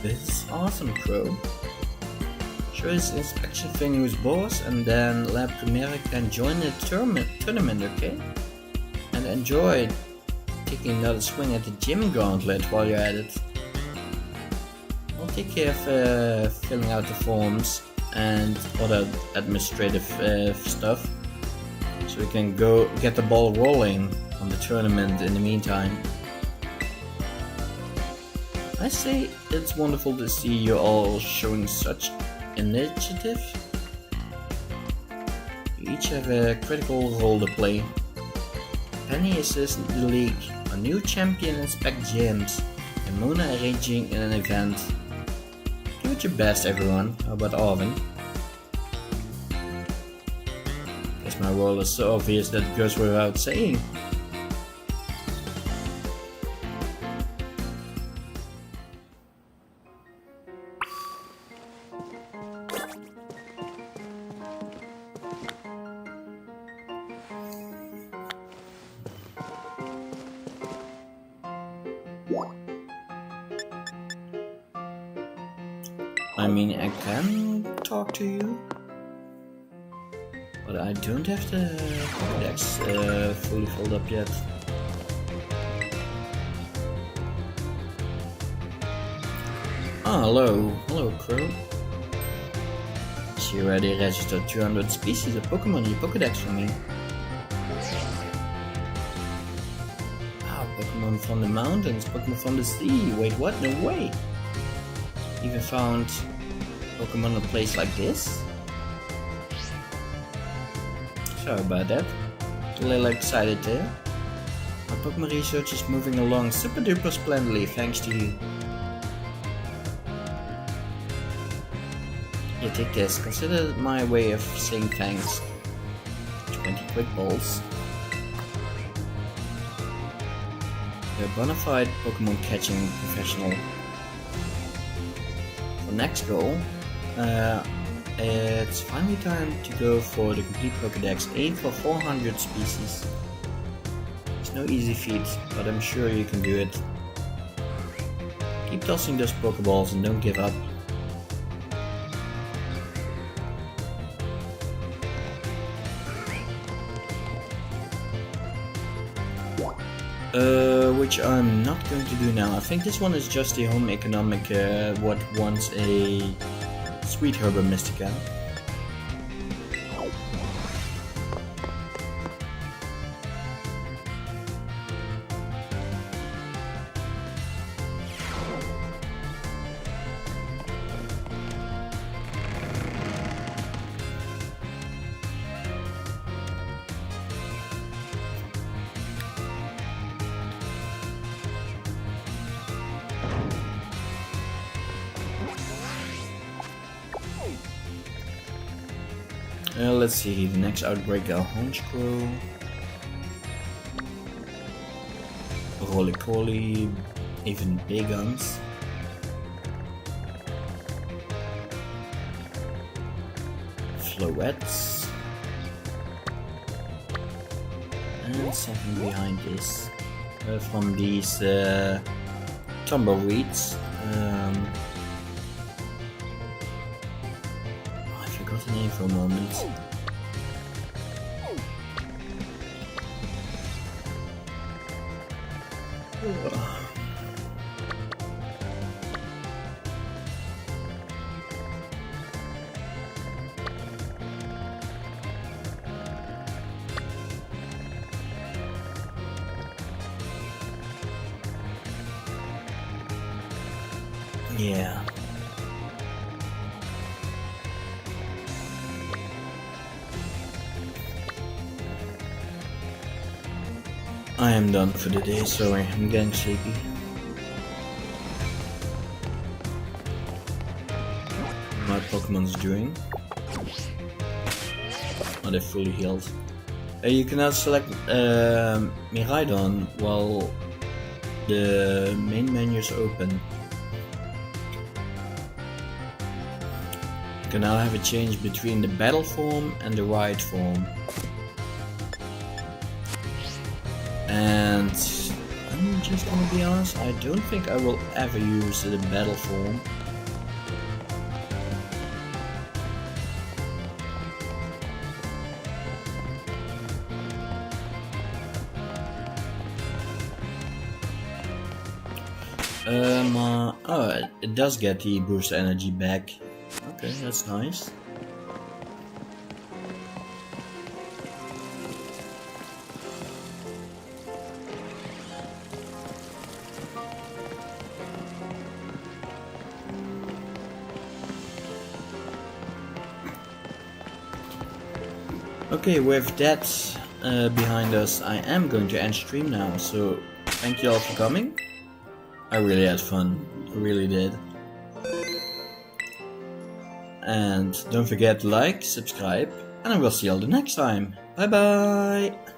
This is awesome, Crow. Show this inspection thing who's boss, and then La Primera can join the tournament, okay? And enjoy taking another swing at the gym gauntlet while you're at it. I'll take care of filling out the forms and other administrative stuff, so we can go get the ball rolling on the tournament in the meantime. I say it's wonderful to see you all showing such initiative. You each have a critical role to play. Penny assists the league, a new champion inspect gyms, and Mona arranging an event. Give it your best, everyone. How about Arvin? Guess my role is so obvious that it goes without saying. I mean, I can talk to you, but I don't have the Pokédex fully filled up yet. Ah, hello. Hello, Crow. She already registered 200 species of Pokemon in your Pokédex for me. Pokemon from the mountains, Pokemon from the sea. Wait, what? No way! Even found Pokemon in a place like this? Sorry about that. A little excited there. My Pokemon research is moving along super duper splendidly thanks to you. Here, take this. Consider my way of saying thanks. 20 quick balls. A bona fide Pokemon catching professional. For next goal, it's finally time to go for the complete Pokédex. Aim for 400 species. It's no easy feat, but I'm sure you can do it. Keep tossing those Pokeballs and don't give up. Which I'm not going to do now. I think this one is just the home economic, what wants a Sweet Herba Mystica. Let's see, the next outbreak are Honchkrow, Roly-Poly, even Bagons. Floettes. And something behind this. From these tumbleweeds. I forgot the name for a moment. Yeah. I am done for the day, sorry, I'm getting sleepy. My Pokemon's doing. Are they fully healed? You can now select Miraidon while the main menu is open. You can now have a change between the battle form and the ride form. And I'm just gonna be honest, I don't think I will ever use the battle form. Oh, it does get the boost energy back. Okay, that's nice. Okay, with that behind us, I am going to end stream now, so thank you all for coming. I really had fun, I really did. And don't forget to like, subscribe, and I will see you all the next time. Bye bye!